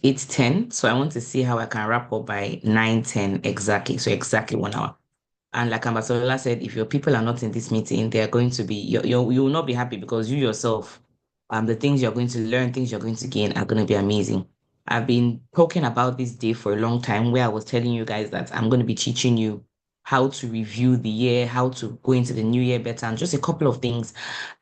8:10. So I want to see how I can wrap up by 9:10 exactly. So exactly 1 hour. And like Ambassador said, if your people are not in this meeting, they are going to be you will not be happy because you yourself, the things you're going to learn, things you're going to gain are going to be amazing. I've been talking about this day for a long time where I was telling you guys that I'm going to be teaching you how to review the year, how to go into the new year better, and just a couple of things.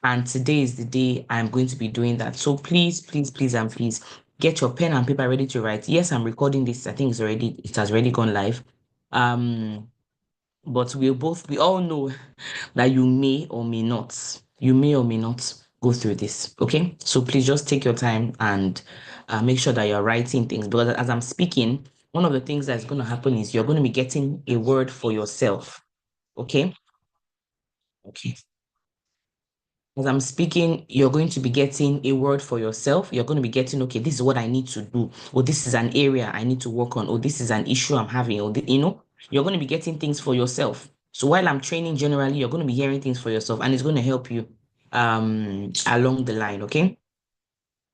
And today is the day I'm going to be doing that. So please, please, please, and please get your pen and paper ready to write. Yes, I'm recording this. I think it has already gone live. Um, but we all know that you may or may not go through this. Okay. So please just take your time and make sure that you're writing things because as I'm speaking, one of the things that's going to happen is you're going to be getting a word for yourself. Okay. Okay. As I'm speaking, you're going to be getting a word for yourself. You're going to be getting, okay, this is what I need to do, or this is an area I need to work on, or this is an issue I'm having, you're going to be getting things for yourself. So while I'm training generally, you're going to be hearing things for yourself, and it's going to help you along the line, okay?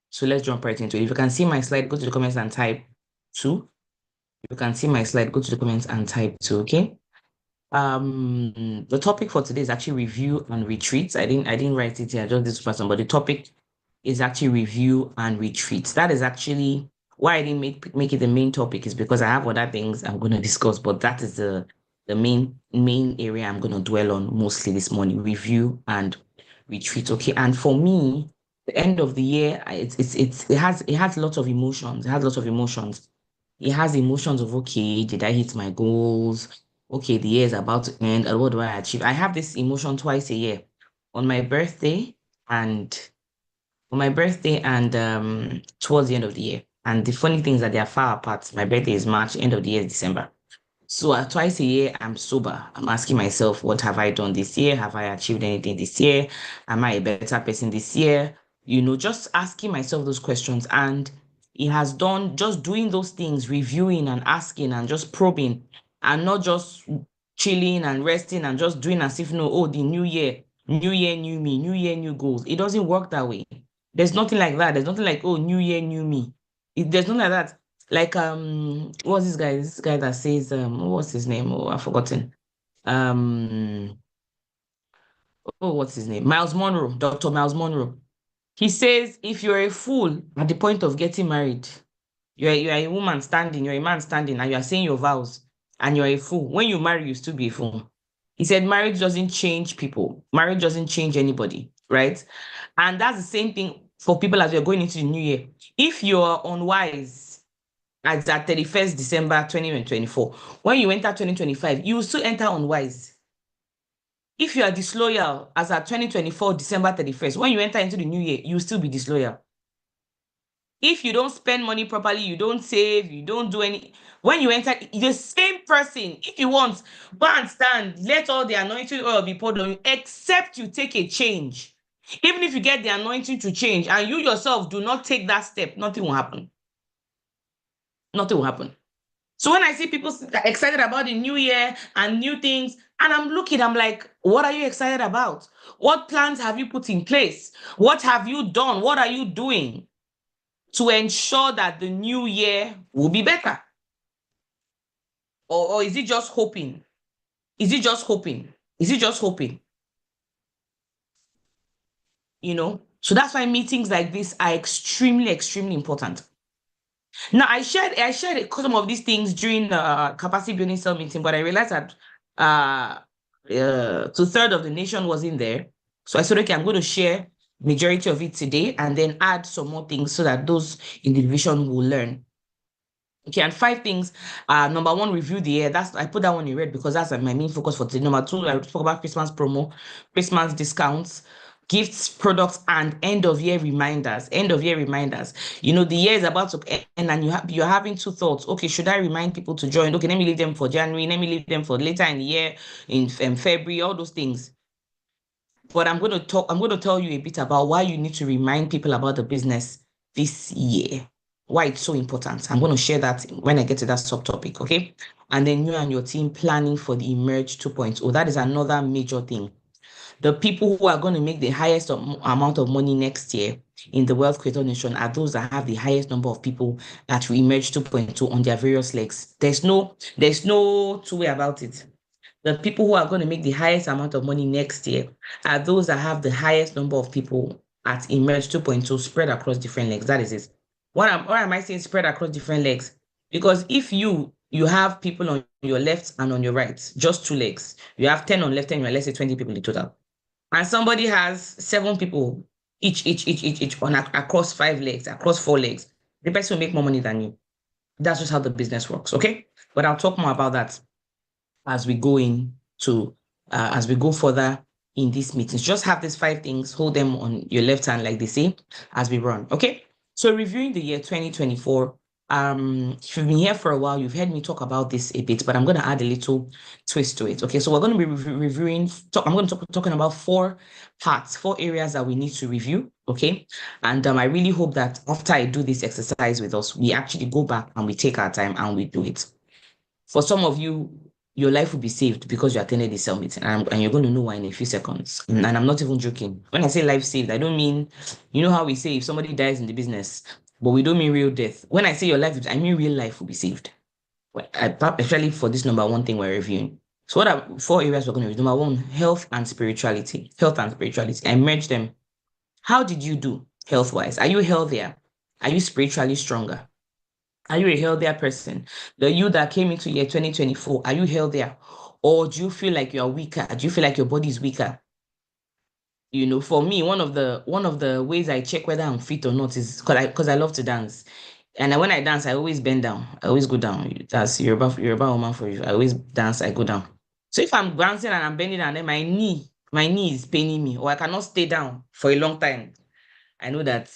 So let's jump right into it. If you can see my slide, go to the comments and type two. If you can see my slide, go to the comments and type two, okay? The topic for today is actually review and retreats. I didn't write it here, just this person, but the topic is actually review and retreats. That is actually why I didn't make it the main topic is because I have other things I'm going to discuss, but that is the main area I'm going to dwell on mostly this morning, review and retreat. Okay. And for me, the end of the year, it has lots of emotions. It has lots of emotions. It has emotions of, okay, did I hit my goals? Okay, the year is about to end. And what do I achieve? I have this emotion twice a year on my birthday and towards the end of the year. And the funny thing is that they are far apart. My birthday is March, end of the year is December. So twice a year, I'm sober. I'm asking myself, what have I done this year? Have I achieved anything this year? Am I a better person this year? Just asking myself those questions. And it has done just doing those things, reviewing and asking and just probing and not just chilling and resting and just doing as if, no, oh, the new year, new me, new year, new goals. It doesn't work that way. There's nothing like that. There's nothing like, oh, new year, new me. There's nothing like that. Like what's this guy? This guy that says what's his name? Oh, I've forgotten. Um oh, what's his name? Miles Monroe, Dr. Miles Monroe. He says if you're a fool at the point of getting married, you're a woman standing, you're a man standing, and you're saying your vows, and you're a fool. When you marry, you still be a fool. He said marriage doesn't change people. Marriage doesn't change anybody, right? And that's the same thing for people as we're going into the new year. If you're unwise at 31st December 2024. When you enter 2025, you will still enter unwise. If you are disloyal as at 2024 December 31st, when you enter into the new year, you will still be disloyal. If you don't spend money properly, you don't save, you don't do any. When you enter, the same person, if you want, go and stand, let all the anointing oil be poured on you, except you take a change. Even if you get the anointing to change and you yourself do not take that step, nothing will happen. Nothing will happen. So when I see people excited about the new year and new things, and I'm like, what are you excited about? What plans have you put in place? What have you done? What are you doing to ensure that the new year will be better? Or is it just hoping? Is it just hoping? Is it just hoping? So that's why meetings like this are extremely, extremely important. Now, I shared some of these things during the capacity building cell meeting, but I realized that two-thirds of the nation wasn't there. So I said, okay, I'm going to share majority of it today and then add some more things so that those in the division will learn. Okay, and 5 things. Number one, review the year. I put that one in red because that's my main focus for today. Number two, I talk about Christmas promo, Christmas discounts, gifts, products, and end of year reminders. End of year reminders. The year is about to end, and you're having two thoughts. Okay, should I remind people to join? Okay, let me leave them for January. Let me leave them for later in the year, in February. All those things. But I'm going to tell you a bit about why you need to remind people about the business this year. Why it's so important. I'm going to share that when I get to that subtopic, okay? And then you and your team planning for the Emerge 2.0. That is another major thing. The people who are going to make the highest amount of money next year in the Wealth Creator Nation are those that have the highest number of people that will emerge 2.2 on their various legs. There's no two way about it. The people who are going to make the highest amount of money next year are those that have the highest number of people at emerge 2.2 spread across different legs. That is it. Why am I saying spread across different legs? Because if you have people on your left and on your right, just two legs, you have 10 on left and right, let's say 20 people in total. And somebody has 7 people each on across 5 legs, across 4 legs. The person will make more money than you. That's just how the business works. Okay. But I'll talk more about that as we go as we go further in these meetings. Just have these 5 things, hold them on your left hand, like they say, as we run. Okay. So reviewing the year 2024, if you've been here for a while, you've heard me talk about this a bit, but I'm going to add a little twist to it. Okay. So we're going to be reviewing, I'm going to talking about 4 parts, 4 areas that we need to review. Okay. And I really hope that after I do this exercise with us, we actually go back and we take our time and we do it. For some of you, your life will be saved because you attended the summit, and you're going to know why in a few seconds. And I'm not even joking. When I say life saved, I don't mean, you know how we say if somebody dies in the business, but we don't mean real death. When I say your life, I mean real life will be saved. Especially for this number 1 thing we're reviewing. So what are 4 areas we're going to review? Number 1, health and spirituality. Health and spirituality. I merge them. How did you do health-wise? Are you healthier? Are you spiritually stronger? Are you a healthier person? The you that came into year 2024, are you healthier? Or do you feel like you're weaker? Do you feel like your body is weaker? You know, for me, one of the ways I check whether I'm fit or not is because I love to dance. And when I dance, I always bend down. I always go down. That's Yoruba woman for you. I always dance, I go down. So if I'm dancing and I'm bending down, then my knee is paining me, or I cannot stay down for a long time. I know that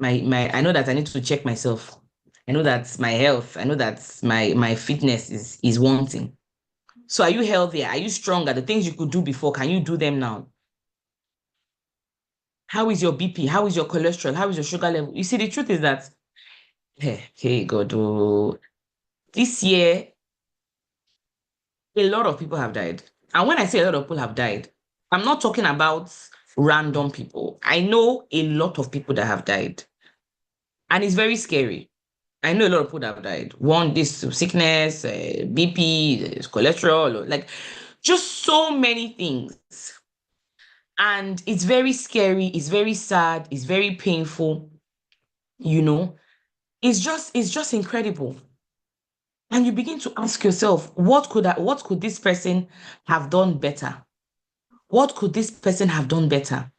I know that I need to check myself. I know that my health, I know that my fitness is wanting. So are you healthier? Are you stronger? The things you could do before, can you do them now? How is your BP? How is your cholesterol? How is your sugar level? You see, the truth is that, hey God, this year, a lot of people have died. And when I say a lot of people have died, I'm not talking about random people. I know a lot of people that have died. And it's very scary. I know a lot of people that have died. One, this sickness, BP, cholesterol, like just so many things. And it's very scary. It's very sad. It's very painful. You know, it's just incredible. And you begin to ask yourself, what could this person have done better? What could this person have done better?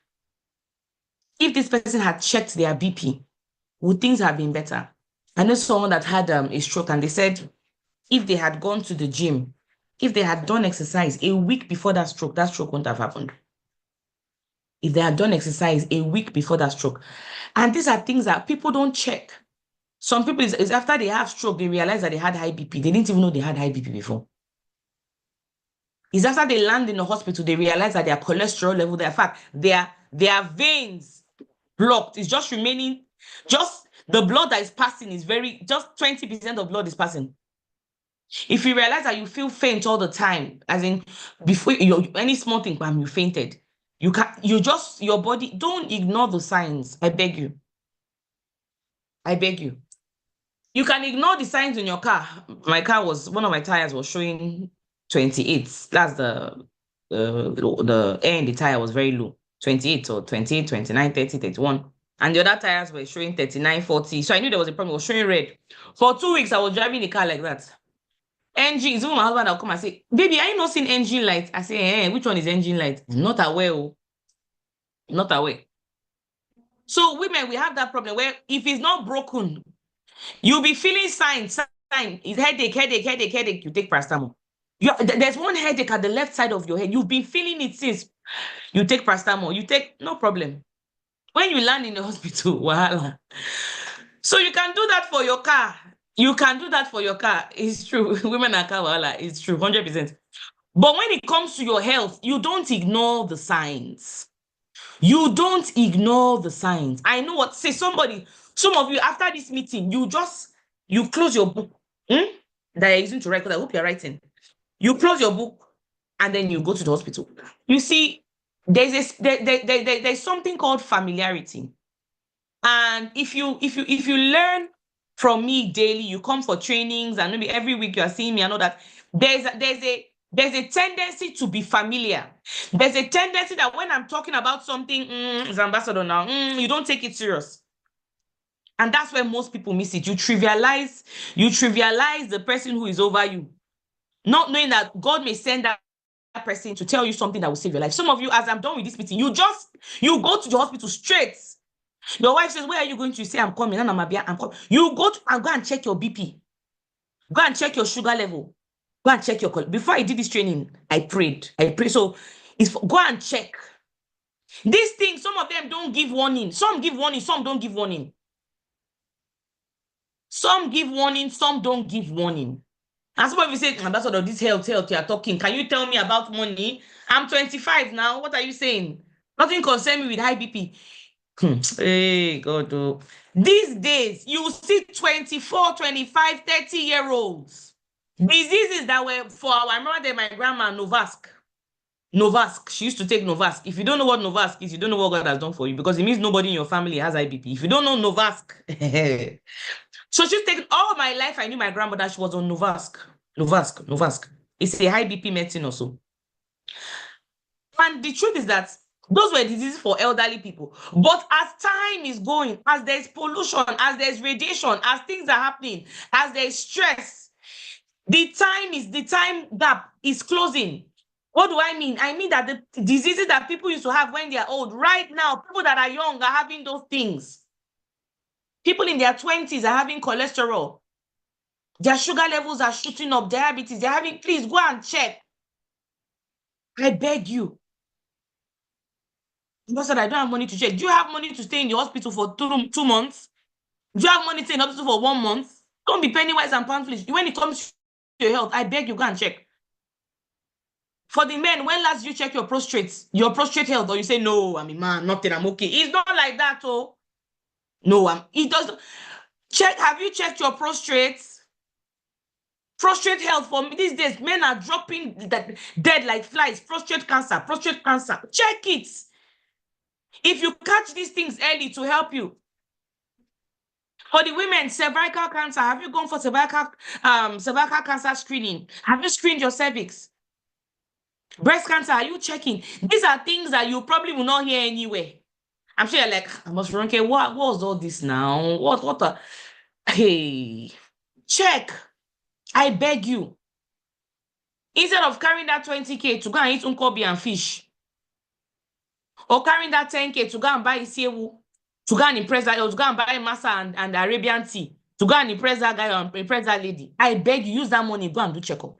If this person had checked their BP, would things have been better? I know someone that had a stroke, and they said if they had gone to the gym, if they had done exercise a week before that stroke wouldn't have happened. If they had done exercise a week before that stroke. And these are things that people don't check. Some people, is after they have stroke, they realize that they had high BP. They didn't even know they had high BP before. It's after they land in the hospital, they realize that their cholesterol level, their fat, their veins blocked. It's just remaining, just the blood that is passing is just 20% of blood is passing. If you realize that you feel faint all the time, as in before any small thing, you fainted. Your body, don't ignore the signs. I beg you. I beg you. You can ignore the signs in your car. One of my tires was showing 28. That's the air in the tire was very low. 28 or 28, 29, 30, 31. And the other tires were showing 39, 40. So I knew there was a problem. It was showing red. For 2 weeks, I was driving the car like that. Engine, it's even my husband will come and say, baby, are you not seeing engine light? I say, which one is engine light? Not aware. Not aware. So women, we have that problem where if it's not broken, you'll be feeling signs. It's headache. You take paracetamol. There's one headache at the left side of your head. You've been feeling it since. You take paracetamol. You take, no problem. When you land in the hospital, wahala. So you can do that for your car. You can do that for your car. It's true. Women are car wahala. It's true, 100%. But when it comes to your health, you don't ignore the signs. You don't ignore the signs. I know what, say somebody, some of you, after this meeting, you close your book that you're using to write, because I hope you're writing. You close your book and then you go to the hospital. You see, there's something called familiarity. And if you learn from me daily, you come for trainings, and maybe every week you are seeing me, I know that there's a tendency to be familiar. There's a tendency that when I'm talking about something, it's ambassador now, you don't take it serious. And that's where most people miss it. You trivialize the person who is over you, not knowing that God may send that person to tell you something that will save your life. Some of you, as I'm done with this meeting, you go to the hospital straight. Your wife says, "Where are you going to?" You say, "I'm coming." And I'm coming. You go to and go and check your BP. Go and check your sugar level. Go and check your before I did this training, I prayed. So go and check. These things, some of them don't give warning. Some give warning, some don't give warning. Some give warning, some don't give warning. And some of you say, "Ambassador, this health you are talking. Can you tell me about money? I'm 25 now. What are you saying? Nothing concern me with high BP." Hey, God. Oh. These days, you see 24, 25, 30-year-olds. Diseases that were for I remember that my grandma, Novask. Novask. She used to take Novask. If you don't know what Novask is, you don't know what God has done for you, because it means nobody in your family has IBP. If you don't know Novask. So she's taken all my life. I knew my grandmother, she was on Novask. Novask. It's a high BP medicine also. And the truth is that those were diseases for elderly people. But as time is going, as there's pollution, as there's radiation, as things are happening, as there's stress, the time gap is closing. What do I mean? I mean that the diseases that people used to have when they are old, right now, people that are young are having those things. People in their 20s are having cholesterol. Their sugar levels are shooting up, diabetes. They're having, please go and check. I beg you. Because I don't have money to check. Do you have money to stay in the hospital for 2 months? Do you have money to stay in the hospital for 1 month? Don't be penny wise and pound foolish. When it comes to your health, I beg you, go and check. For the men, when last you check your prostate health, or you say, "No, I'm a man, nothing, I'm okay." It's not like that, oh. No, it doesn't. Check, have you checked your prostate? Prostate health for me these days, men are dropping dead like flies. Prostate cancer. Check it. If you catch these things early to help you. For the women, cervical cancer. Have you gone for cervical cancer screening? Have you screened your cervix? Breast cancer, are you checking? These are things that you probably will not hear anywhere. I'm sure you're like, Amb Ronke, what was all this now? Hey, check. I beg you. Instead of carrying that 20K to go and eat unkobi and fish, or carrying that 10K to go and buy isiewu, to go and impress that, or to go and buy masa and Arabian tea, to go and impress that guy or impress that lady, I beg you, use that money, go and do checkup.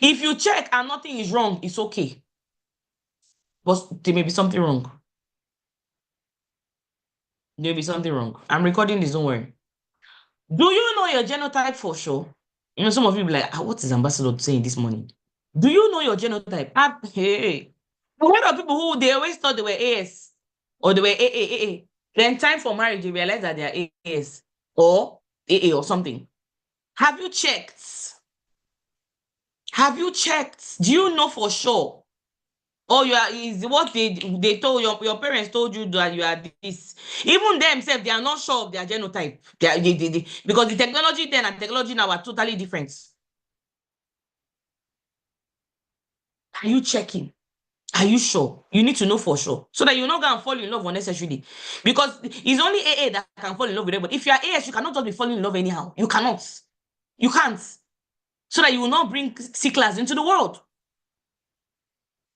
If you check and nothing is wrong, it's okay. But there may be something wrong. There may be something wrong. I'm recording this, don't worry. Do you know your genotype for sure? You know, some of you be like, what is Ambassador saying this morning? Do you know your genotype? Hey. A lot of people who they always thought they were AS or they were AA. Then time for marriage, they realize that they are AS or AA or something. Have you checked? Do you know for sure? Or is what they told your parents told you that you are this. Even themselves, they are not sure of their genotype. Because the technology then and technology now are totally different. Are you checking? Are you sure? You need to know for sure, so that you're not going to fall in love unnecessarily. Because it's only AA that can fall in love with everybody. If you are AS, you cannot just be falling in love anyhow. You cannot. You can't. So that you will not bring sicklers into the world.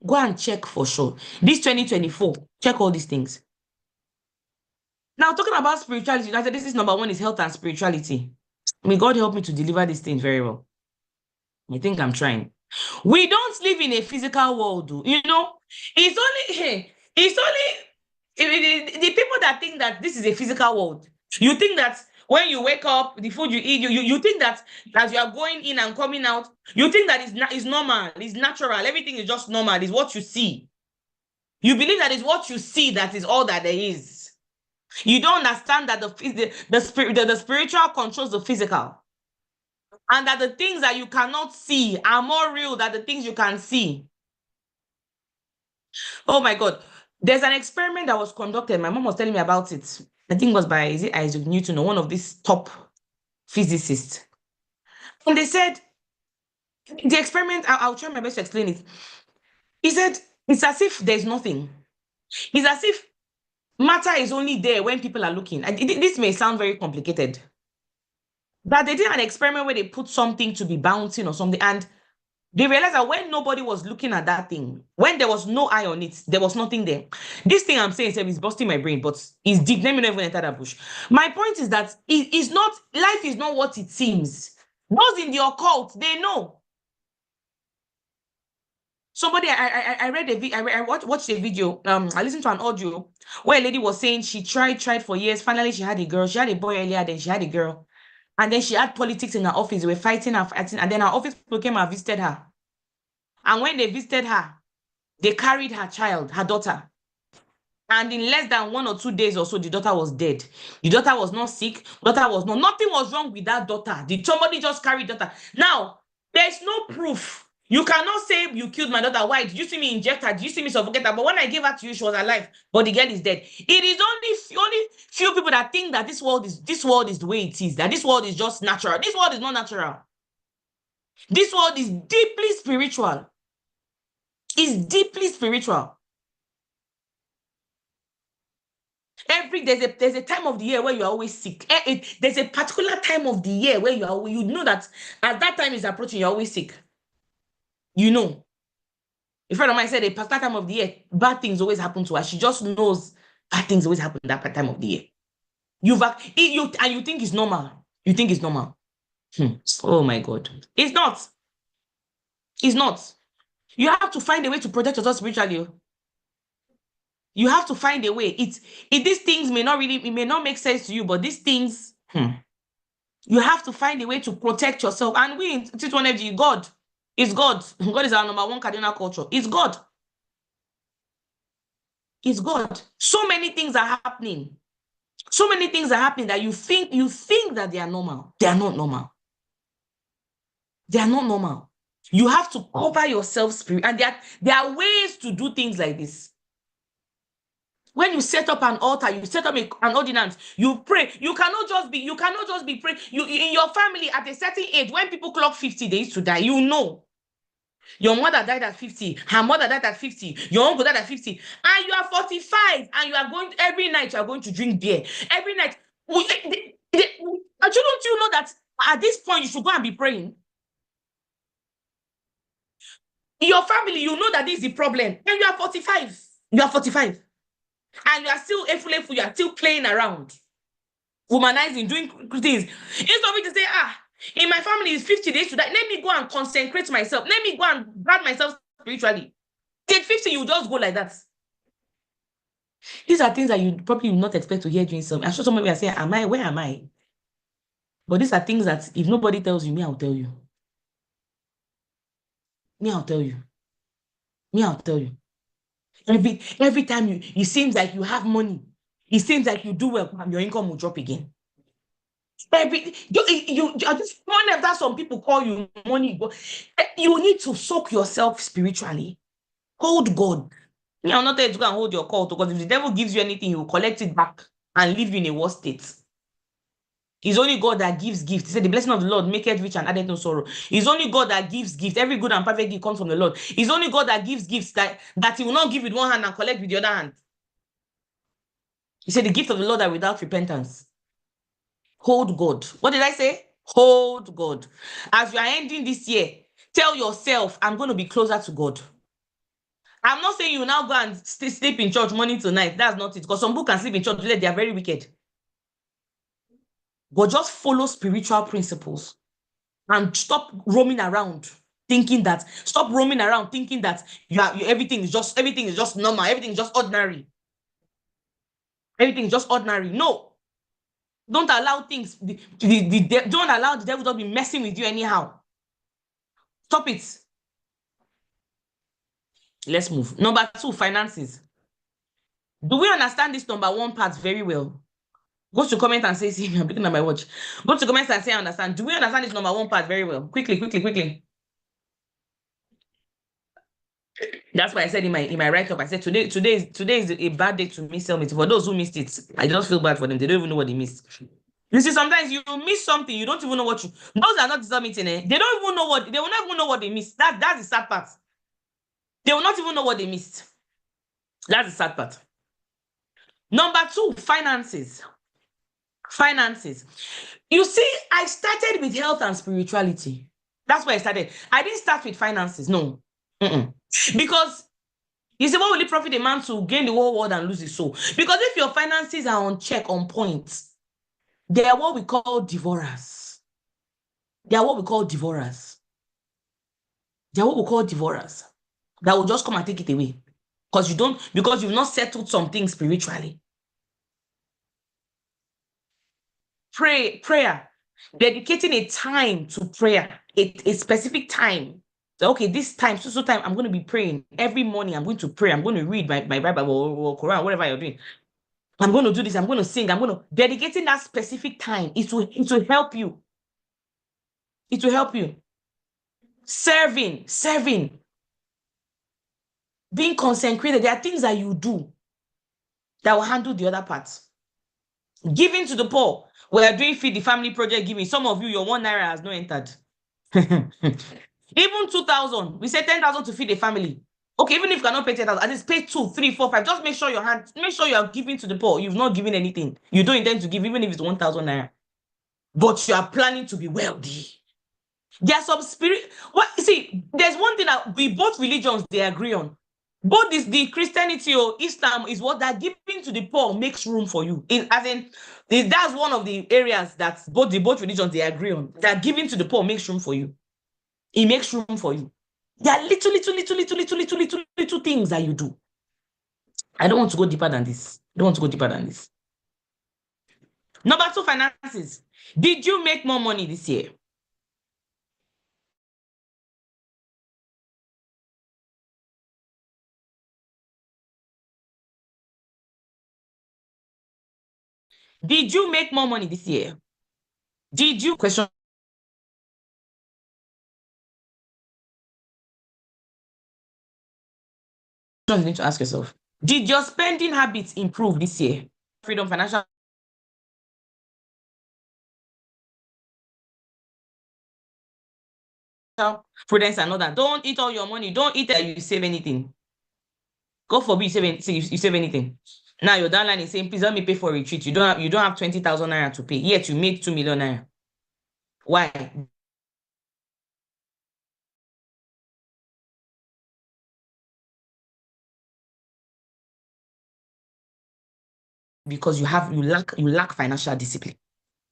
Go and check for sure. This 2024, check all these things. Now, talking about spirituality, I said this is number one, is health and spirituality. May God help me to deliver this thing very well. I think I'm trying. We don't live in a physical world, you know. It's only the people that think that this is a physical world. You think that when you wake up, the food you eat, you think that as you are going in and coming out, you think that it's normal, it's natural, everything is just normal, it's what you see. You believe that it's what you see that is all that there is. You don't understand that the spiritual controls the physical. And that the things that you cannot see are more real than the things you can see. Oh my God. There's an experiment that was conducted. My mom was telling me about it. I think it was by, is it Isaac Newton or one of these top physicists. And they said, the experiment, I'll try my best to explain it. He said, it's as if there's nothing. It's as if matter is only there when people are looking. This may sound very complicated. But they did an experiment where they put something to be bouncing or something. And they realized that when nobody was looking at that thing, when there was no eye on it, there was nothing there. This thing I'm saying is busting my brain, but it's deep. Let me not even enter that bush. My point is that life is not what it seems. Those in the occult, they know. Somebody, I read I watched a video. I listened to an audio where a lady was saying she tried for years. Finally, she had a girl. She had a boy earlier, then she had a girl. And then she had politics in her office. They were fighting and fighting. And then her office people came and visited her. And when they visited her, they carried her child, her daughter. And in less than 1 or 2 days or so, the daughter was dead. The daughter was not sick. Nothing was wrong with that daughter. Somebody just carried daughter. Now, there's no proof. You cannot say you killed my daughter. Why? Did you see me inject her? Did you see me suffocate her? But when I gave her to you, she was alive. But the girl is dead. It is only few people that think that this world is the way it is. That this world is just natural. This world is not natural. This world is deeply spiritual. It's deeply spiritual. There's a time of the year where you are always sick. There's a particular time of the year where you know that as that time is approaching, you're always sick. You know. A friend of mine said a particular time of the year, bad things always happen to her. She just knows bad things always happen that time of the year. And you think it's normal. You think it's normal. Oh my God. It's not. It's not. You have to find a way to protect yourself spiritually. You have to find a way. These things may not make sense to you, but these things, you have to find a way to protect yourself. And we in T2 Energy, God is God. God is our number one cardinal culture. It's God. It's God. So many things are happening. So many things are happening that you think that they are normal. They are not normal. They are not normal. You have to cover yourself spirit. And there are ways to do things like this. When you set up an altar, you set up an ordinance, you pray. You cannot just be praying. You in your family at a certain age, when people clock 50 days to die, you know. Your mother died at 50, her mother died at 50, your uncle died at 50, and you are 45, and you are going every night, you are going to drink beer. Every night. Shouldn't you know that at this point you should go and be praying? In your family, you know that this is the problem. And you are 45. You are 45. And you are still efulefu, you are still playing around, womanizing, doing things. Instead of me to say, in my family it's 50 days to die, let me go and consecrate myself. Let me go and guard myself spiritually. At 50, you just go like that. These are things that you probably will not expect to hear during some. I'm sure some of you are saying, where am I? But these are things that if nobody tells you, me, I'll tell you. Me, I'll tell you. Me, I'll tell you. Every time it seems like you have money, it seems like you do well, and your income will drop again. Just whenever some people call you money, you need to soak yourself spiritually. Hold God. I'm not there to go and hold your call, because if the devil gives you anything, he will collect it back and leave you in a worse state. It's only God that gives gifts. He said, the blessing of the Lord maketh rich and addeth no sorrow. It's only God that gives gifts. Every good and perfect gift comes from the Lord. It's only God that gives gifts that he will not give with one hand and collect with the other hand. He said, the gift of the Lord are without repentance. Hold God. What did I say? Hold God. As you are ending this year, tell yourself, I'm going to be closer to God. I'm not saying you now go and sleep in church morning to night. That's not it. Because some people can sleep in church, they are very wicked. But just follow spiritual principles and stop roaming around thinking that everything is just normal, everything is just ordinary. Everything is just ordinary. No. Don't allow things, don't allow the devil to be messing with you anyhow. Stop it. Let's move. Number 2, finances. Do we understand this number 1 part very well? Go to comment and say, see, I'm looking at my watch. Go to comment and say, I understand. Do we understand this number 1 part very well? Quickly. That's why I said in my write-up, I said today is a bad day to miss sell meeting. For those who missed it, I just feel bad for them. They don't even know what they missed. You see, sometimes you miss something, you don't even know what you. Those that are not sell meeting, they don't even know what they will not even know what they missed. That's the sad part. They will not even know what they missed. That's the sad part. Number 2, finances. Finances. You see, I started with health and spirituality. That's where I started. I didn't start with finances. No. Because you say, what will it profit a man to gain the whole world and lose his soul? Because if your finances are on check, on point, they are what we call devourers. They are what we call devourers. They are what we call devourers. That will just come and take it away. Because you've not settled something spiritually. Prayer. Dedicating a time to prayer, a specific time. So, okay, this time, so time, I'm going to be praying. Every morning, I'm going to pray. I'm going to read my Bible or Quran, whatever you're doing. I'm going to do this. I'm going to sing. I'm going to dedicating that specific time. It will help you. It will help you. Serving, being consecrated. There are things that you do that will handle the other parts. Giving to the poor. We are doing Feed the Family project giving. Some of you, your 1 naira has not entered. Even 2,000. We say 10,000 to feed a family. Okay, even if you cannot pay 10,000, at least pay 2, 3, 4, 5. Just make sure you are giving to the poor. You've not given anything. You don't intend to give, even if it's 1,000 naira. But you are planning to be wealthy. There's some spirit. What see? There's one thing that both religions they agree on. Both the Christianity or Islam is what they're giving to the poor makes room for you. That's one of the areas that both religions they agree on. That giving to the poor makes room for you. It makes room for you. There are little things that you do. I don't want to go deeper than this. Number 2, finances. Did you make more money this year? Did you make more money this year? Did you question? You need to ask yourself. Did your spending habits improve this year? Freedom, financial prudence and all that. Don't eat all your money. Don't eat that you save anything. God forbid you save anything. Now your downline is saying, please let me pay for a retreat. You don't have 20,000 naira to pay. Yet you made 2 million naira. Why? Because you lack financial discipline.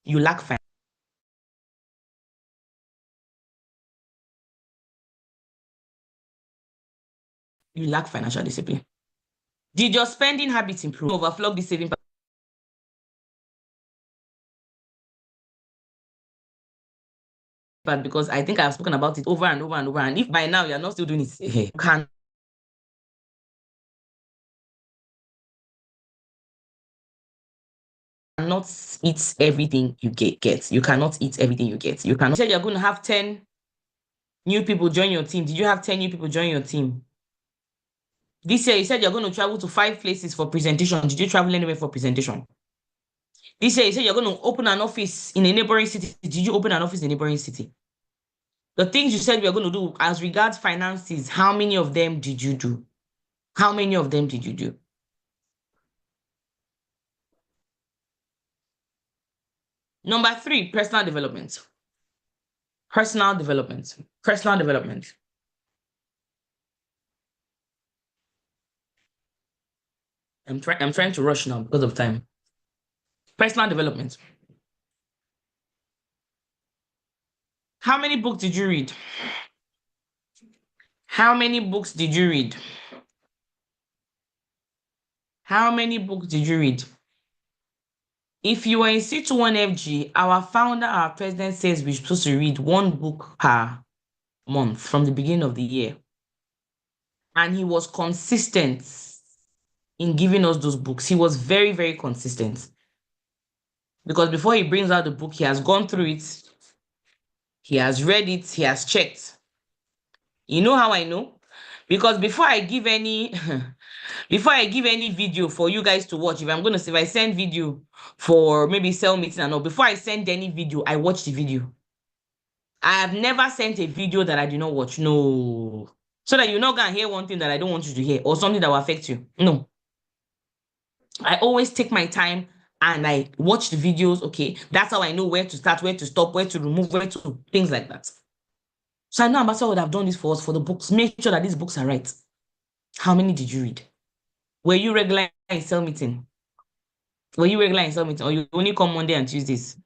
You lack financial discipline. Did your spending habits improve? Overflow the saving part because I think I've spoken about it over and over and over. And if by now you're not still doing it, you can not eat everything you get. You cannot eat everything you get. You cannot say you're going to have 10 new people join your team. Did you have 10 new people join your team? This year, you said you're going to travel to 5 places for presentation. Did you travel anywhere for presentation? This year, you said you're going to open an office in a neighboring city. Did you open an office in a neighboring city? The things you said you're going to do as regards finances, how many of them did you do? How many of them did you do? Number 3, personal development. Personal development. Personal development. I'm trying to rush now because of time. Personal development. How many books did you read? How many books did you read? How many books did you read? If you were in C21FG, our founder, our president says we're supposed to read 1 book per month from the beginning of the year. And he was consistent in giving us those books. He was very, very consistent. Because before he brings out the book, he has gone through it. He has read it. He has checked. You know how I know? Because before I give any before I give any video for you guys to watch, if I send video for maybe sell meeting and all, before I send any video, I watch the video. I have never sent a video that I did not watch. No. So that you're not gonna hear one thing that I don't want you to hear or something that will affect you. No. I always take my time and I watch the videos. Okay. That's how I know where to start, where to stop, where to remove, where to things like that. So I know Ambassador would have done this for us for the books. Make sure that these books are right. How many did you read? Were you regular in cell meeting? Were you regular in cell meeting? Or you only come Monday and Tuesdays?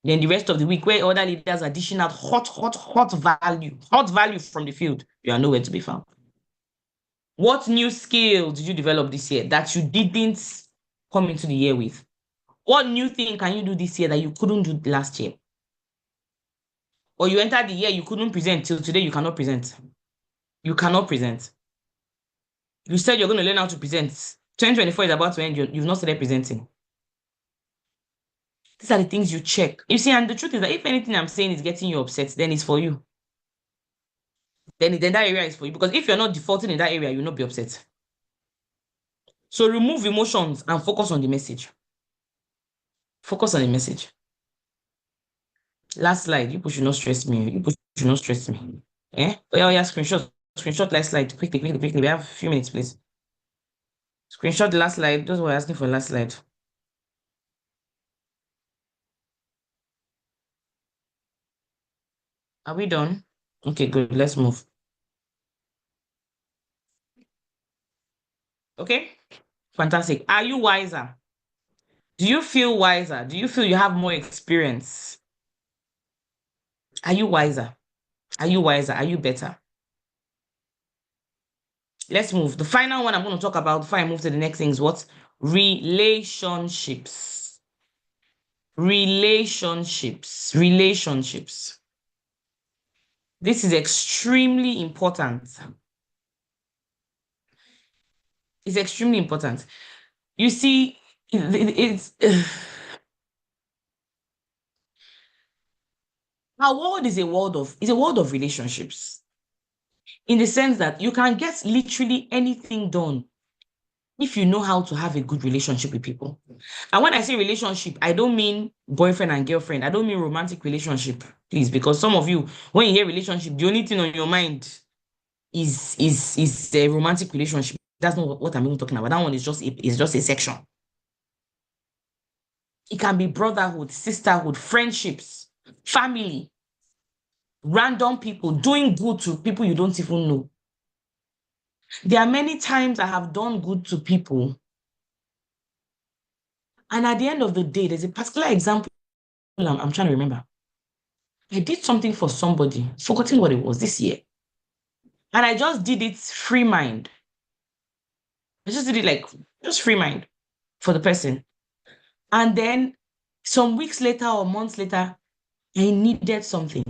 Then the rest of the week, where other leaders are dishing out hot value from the field, you are nowhere to be found. What new skill did you develop this year that you didn't come into the year with? What new thing can you do this year that you couldn't do last year? Or you entered the year, you couldn't present till today, you cannot present. You cannot present. You said you're going to learn how to present. 2024 is about to end. You've not started presenting. These are the things you check. You see, and the truth is that if anything I'm saying is getting you upset, then it's for you. Then that area is for you. Because if you're not defaulting in that area, you'll not be upset. So remove emotions and focus on the message. Focus on the message. Last slide. You people should not stress me. You people should not stress me. Eh? Oh, yeah, screenshot. Screenshot last slide. Quickly. We have a few minutes, please. Screenshot the last slide. Those who are asking for the last slide. Are we done? Okay, good. Let's move. Okay? Fantastic. Are you wiser? Do you feel wiser? Do you feel you have more experience? Are you wiser? Are you wiser? Are you better? Let's move. The final one I'm going to talk about before I move to the next thing is what? Relationships. Relationships. This is extremely important. It's extremely important. You see, our world is a world of relationships. In the sense that you can get literally anything done if you know how to have a good relationship with people. And when I say relationship, I don't mean boyfriend and girlfriend. I don't mean romantic relationship, please, because some of you, when you hear relationship, the only thing on your mind is a romantic relationship. That's not what I'm even talking about. That one is just a section. It can be brotherhood, sisterhood, friendships, family, random people, doing good to people you don't even know. There are many times I have done good to people, and at the end of the day, there's a particular example I'm trying to remember. I did something for somebody, forgotten what it was this year, and I just did it free mind. I just did it like just free mind for the person. And then some weeks later or months later, I needed something.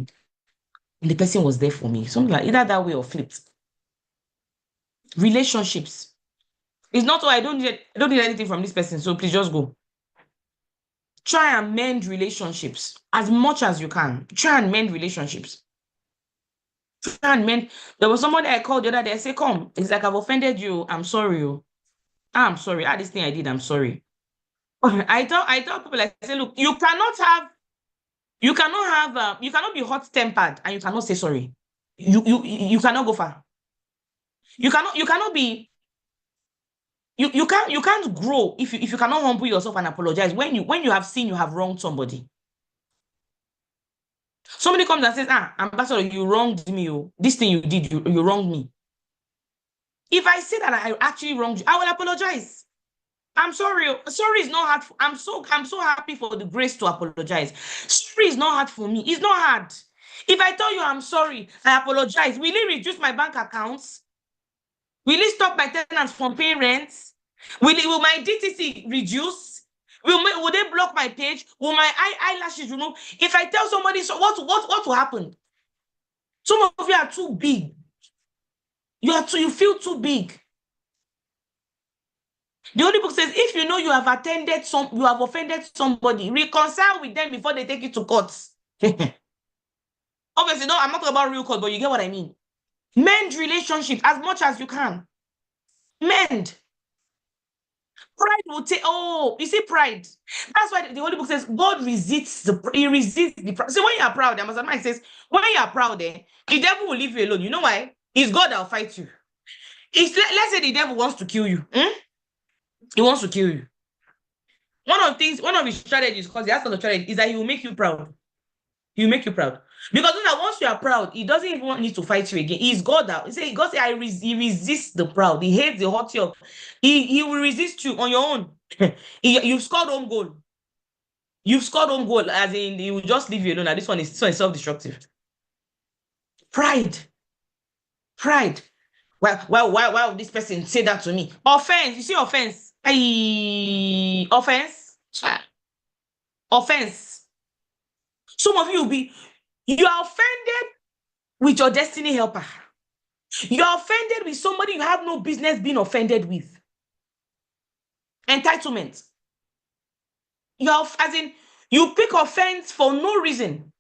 And the person was there for me. Something like either that way or flipped. Relationships. It's not, oh, I don't need anything from this person, so please just go. Try and mend relationships as much as you can. Try and mend relationships. Try and mend. There was somebody I called the other day. I said, come. It's like, I've offended you. I'm sorry. I'm sorry. This thing I did, I'm sorry. I tell people, I say, look, you cannot be hot-tempered and you cannot say sorry. You cannot go far. You cannot be, you can't grow if you cannot humble yourself and apologize when you have seen you have wronged somebody. Somebody comes and says, Ambassador, you wronged me. This thing you did, you wronged me. If I say that I actually wronged you, I will apologize. I'm sorry. Sorry is not hard. I'm so happy for the grace to apologize. Sorry is not hard for me. It's not hard. If I tell you I'm sorry, I apologize. Will it reduce my bank accounts? Will it stop my tenants from paying rent? Will my DTC reduce? Will they block my page? Will my eyelashes remove? If I tell somebody, so what will happen? Some of you are too big. You feel too big. The Holy Book says, if you know you have offended somebody, reconcile with them before they take you to court. Obviously, no, I'm not talking about real court, but you get what I mean. Mend relationships as much as you can. Mend. Pride will take. Oh, you see, pride. That's why the Holy Book says God resists He resists the proud. See, when you are proud, Amazon says, when you are proud, the devil will leave you alone. You know why? It's God that will fight you. Let's say the devil wants to kill you. He wants to kill you. One of his strategies, because he has a lot of strategies, is that he will make you proud. He will make you proud. Because once you are proud, he doesn't even need to fight you again. He's God that God say, he resists the proud. He hates the haughty of. He will resist you on your own. You've scored home goal. You've scored home goal, as in he will just leave you alone. And this one is self-destructive. Pride. Pride. Why would this person say that to me? Offense. You see offense. Offense. Offense. Some of you are offended with your destiny helper. You are offended with somebody you have no business being offended with. Entitlement. You pick offense for no reason.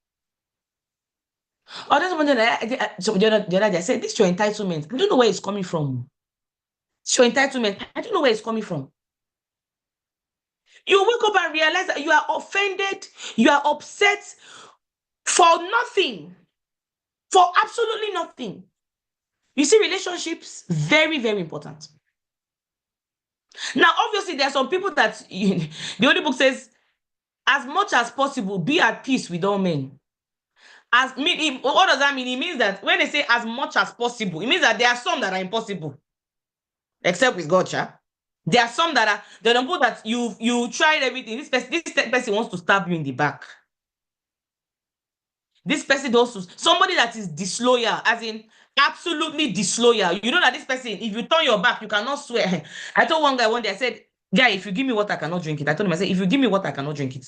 Or the other day I said, this is your entitlement. I don't know where it's coming from. It's your entitlement. I don't know where it's coming from. You wake up and realize that you are offended, you are upset for nothing, for absolutely nothing. You see, relationships, very, very important. Now, obviously, there are some people that the Holy Book says, as much as possible, be at peace with all men. What does that mean? It means that when they say as much as possible, it means that there are some that are impossible, except with God, yeah? There are some that are the number that you tried everything. This person wants to stab you in the back. This person also somebody that is disloyal, as in absolutely disloyal. You know that this person, if you turn your back, you cannot swear. I told one guy one day, I said, guy, if you give me water, I cannot drink it. I told him, I said, if you give me water, I cannot drink it.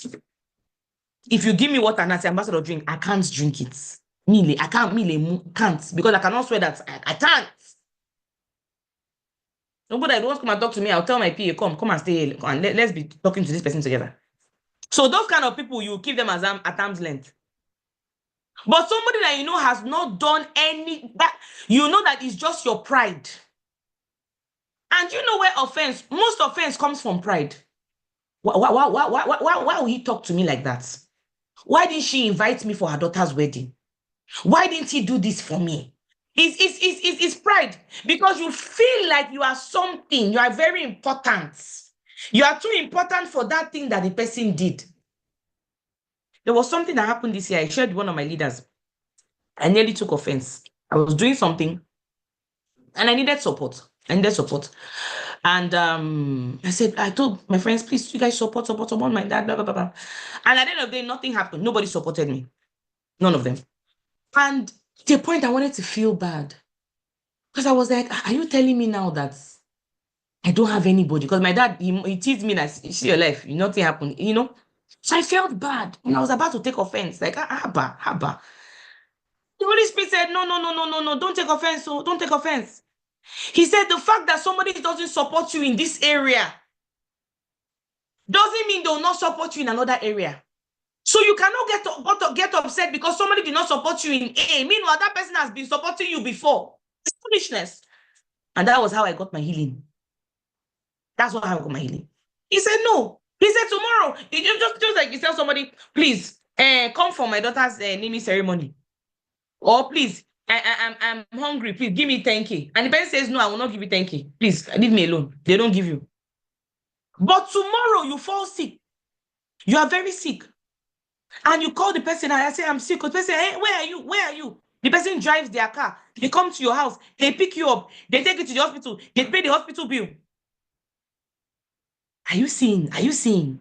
If you give me water and I say ambassador drink, I can't drink it. I can't, because I cannot swear that I can't. Nobody that wants to come and talk to me, I'll tell my PA, come and stay here, and let's be talking to this person together. So those kind of people, you keep them as at arm's length. But somebody that you know has not done that you know that is just your pride. And you know where most offense comes from pride. Why will he talk to me like that? Why didn't she invite me for her daughter's wedding? Why didn't he do this for me? It's pride, because you feel like you are something, you are very important. You are too important for that thing that the person did. There was something that happened this year. I shared with one of my leaders. I nearly took offense. I was doing something and I needed support. And I told my friends, please, you guys support my dad, blah, blah, blah, blah. And at the end of the day, nothing happened. Nobody supported me. None of them. And to the point I wanted to feel bad. Because I was like, are you telling me now that I don't have anybody? Because my dad, he teased me that, you see your life, nothing happened, you know? So I felt bad. And I was about to take offense. Like, haba. The Holy Spirit said, no, don't take offense. So don't take offense. He said, the fact that somebody doesn't support you in this area doesn't mean they will not support you in another area. So you cannot get upset because somebody did not support you in A. Meanwhile, that person has been supporting you before. It's foolishness. And that was how I got my healing. That's how I got my healing. He said, no. He said, tomorrow, just like you tell somebody, please, come for my daughter's naming ceremony. Or please, I'm hungry. Please give me 10K. And the person says, no, I will not give you 10K. Please, leave me alone. They don't give you. But tomorrow you fall sick. You are very sick. And you call the person and I say, I'm sick. The person say, hey, where are you? Where are you? The person drives their car. They come to your house. They pick you up. They take you to the hospital. They pay the hospital bill. Are you seeing? Are you seeing?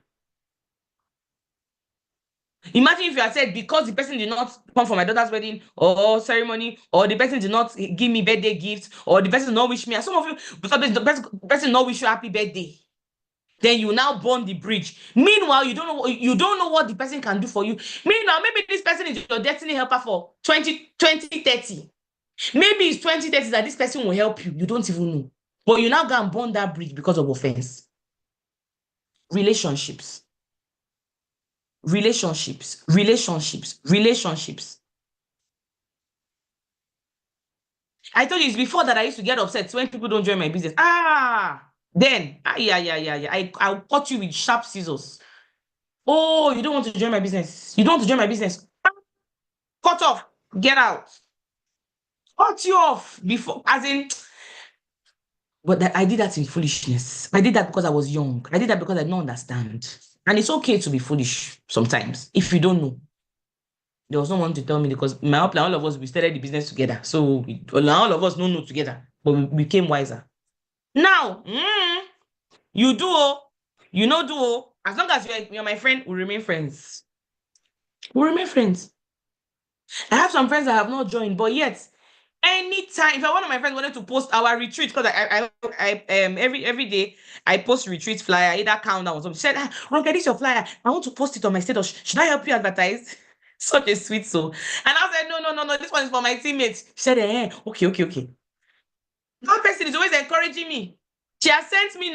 Imagine if you had said, because the person did not come for my daughter's wedding or ceremony, or the person did not give me birthday gifts, or the person did not wish me. And some of you, because the person did not wish you happy birthday, then you now burn the bridge. Meanwhile, you don't know what the person can do for you. Meanwhile, maybe this person is your destiny helper for 2030. Maybe it's 2030 that this person will help you. You don't even know. But you now go and burn that bridge because of offense. Relationships. I told you it's before that I used to get upset when people don't join my business. Yeah. I'll cut you with sharp scissors. Oh, you don't want to join my business. You don't want to join my business. Cut off. Get out. Cut you off before, as in. But I did that in foolishness. I did that because I was young. I did that because I don't understand. And it's okay to be foolish sometimes if you don't know. There was no one to tell me because my upline, all of us, we started the business together. So all of us know together, but we became wiser. Now, you do, you know, as long as you're my friend, we remain friends. We remain friends. I have some friends that have not joined, but yet, anytime if one of my friends wanted to post our retreat, because I every day I post retreat flyer, either countdown or something. She said, Ronke, this is your flyer. I want to post it on my status. Should I help you advertise? Such a sweet soul. And I said, no. This one is for my teammates. She said, okay. That person is always encouraging me. She has sent me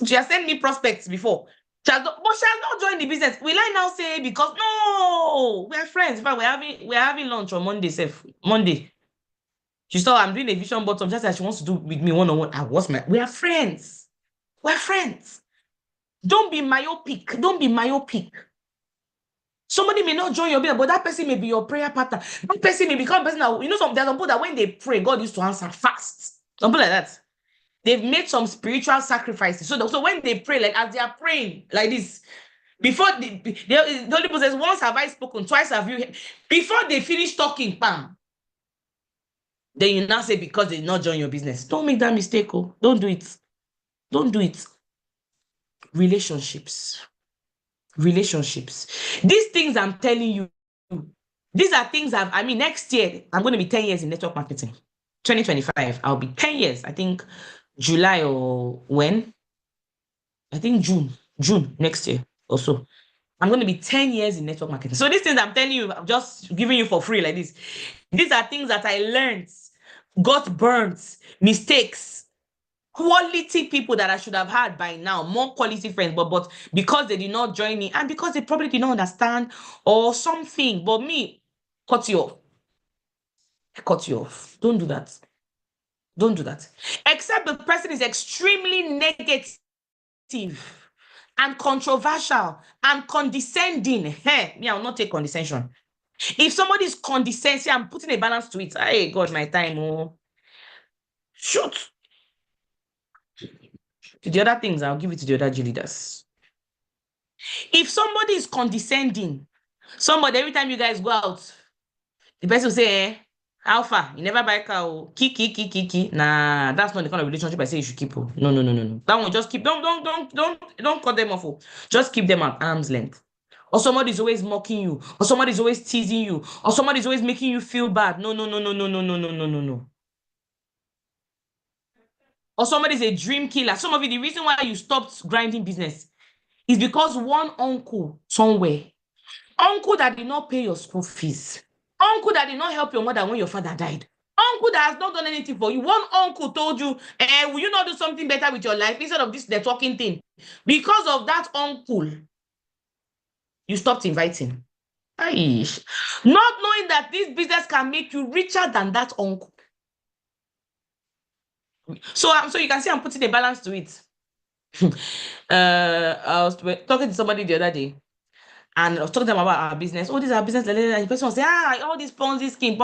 she has sent me prospects before. But she has not joined the business. Will I now say because no, we're friends. In fact, we're having lunch on Monday, Monday. She saw I'm doing a vision bottom just as she wants to do with me one-on-one. We are friends. We're friends. Don't be myopic. Somebody may not join your business, but that person may be your prayer partner. That person may become a person that, there's some people that when they pray, God used to answer fast. Something like that. They've made some spiritual sacrifices. So when they pray, like as they are praying like this, before the Holy Spirit says, once have I spoken, twice have you heard. Before they finish talking, bam. Then you now say because they did not join your business. Don't make that mistake. Don't do it. Don't do it. Relationships. These things I'm telling you, these are things next year, I'm going to be 10 years in network marketing. 2025, I'll be 10 years. I think July or when? I think June next year or so. I'm going to be 10 years in network marketing. So these things I'm telling you, I'm just giving you for free like this. These are things that I learned, got burnt, mistakes, quality people that I should have had by now, more quality friends, but because they did not join me and because they probably did not understand or something. But me, cut you off. I cut you off. Don't do that. Don't do that. Except the person is extremely negative and controversial and condescending. Hey, me, I will not take condescension. If somebody is condescending, I'm putting a balance to it. Hey, God, my time. Oh. Shoot. To the other things, I'll give it to the other G leaders. If somebody is condescending, every time you guys go out, the person will say, Alpha, you never buy car. Kiki. Nah, that's not the kind of relationship I say you should keep. No. That one just keep. Don't cut them off. Just keep them at arm's length. Or somebody's always mocking you, or somebody's always teasing you, or somebody's always making you feel bad. No. Or somebody's a dream killer. Some of you, the reason why you stopped grinding business is because one uncle somewhere, uncle that did not pay your school fees, uncle that did not help your mother when your father died, uncle that has not done anything for you. One uncle told you, will you not do something better with your life instead of this networking thing? Because of that uncle, you stopped inviting. Aish. Not knowing that this business can make you richer than that uncle. So you can see I'm putting a balance to it. I was talking to somebody the other day, and I was talking to them about our business. Oh, this is our business. And the person was saying, all this Ponzi scheme.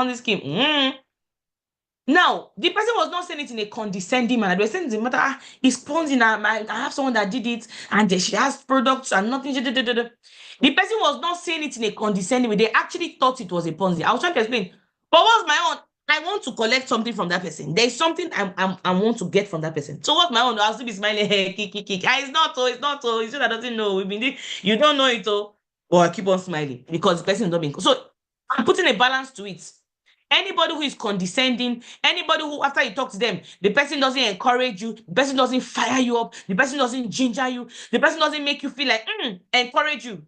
Now, the person was not saying it in a condescending manner. They were saying it in the matter, it's Ponzi. I have someone that did it, and she has products and nothing. The person was not saying it in a condescending way. They actually thought it was a Ponzi. I was trying to explain. But what's my own? I want to collect something from that person. There's something I want to get from that person. So what's my own? I'll still be smiling. Hey, kick. It's not so. It's just that doesn't know. You don't know it, oh. Or I keep on smiling because the person is not being. So I'm putting a balance to it. Anybody who is condescending, anybody who after you talk to them, the person doesn't encourage you, the person doesn't fire you up, the person doesn't ginger you, the person doesn't make you feel like encourage you.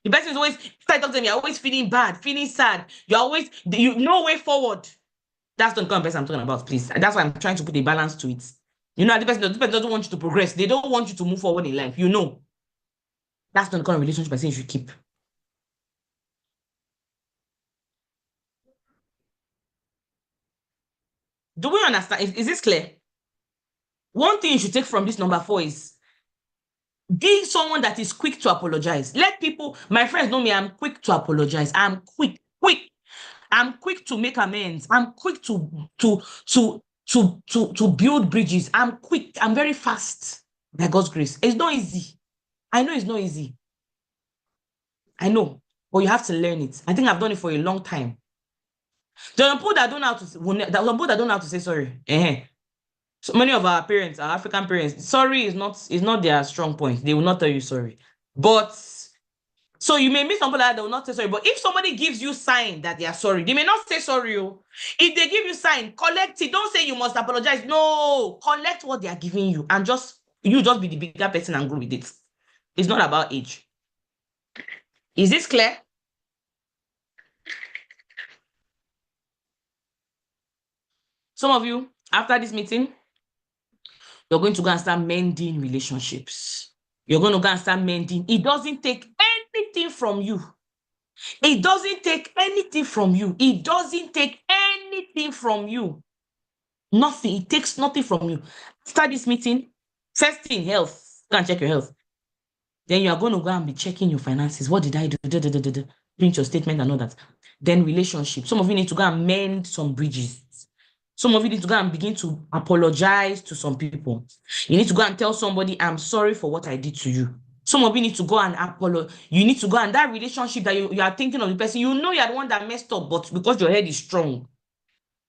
The person is always, after I talk to them, you're always feeling bad, feeling sad. You no way forward. That's the kind of person I'm talking about, please. And that's why I'm trying to put a balance to it. The person doesn't want you to progress. They don't want you to move forward in life. That's not the kind of relationship I say you should keep. Do we understand? Is this clear? One thing you should take from this number 4 is being someone that is quick to apologize. Let people, my friends know me, I'm quick to apologize. I'm quick. I'm quick to make amends. I'm quick to build bridges. I'm quick. I'm very fast. By God's grace. It's not easy. I know it's not easy. I know, but you have to learn it. I think I've done it for a long time. There are people that don't know how to say sorry. So many of our parents, our African parents, sorry is not their strong point. They will not tell you sorry. But so you may meet somebody that they will not say sorry. But if somebody gives you sign that they are sorry, they may not say sorry. If they give you sign, collect it. Don't say you must apologize. No, collect what they are giving you and just be the bigger person and go with it. It's not about age. Is this clear? Some of you, after this meeting, you're going to go and start mending relationships. You're going to go and start mending. It doesn't take anything from you. It doesn't take anything from you. It doesn't take anything from you. Nothing. It takes nothing from you. After this meeting, first thing, health. Go and check your health. Then you are going to go and be checking your finances. What did I do? Print your statement and all that. Then relationship. Some of you need to go and mend some bridges. Some of you need to go and begin to apologize to some people. You need to go and tell somebody, I'm sorry for what I did to you. Some of you need to go and apologize. You need to go and that relationship that you are thinking of the person, you know you're the one that messed up, but because your head is strong,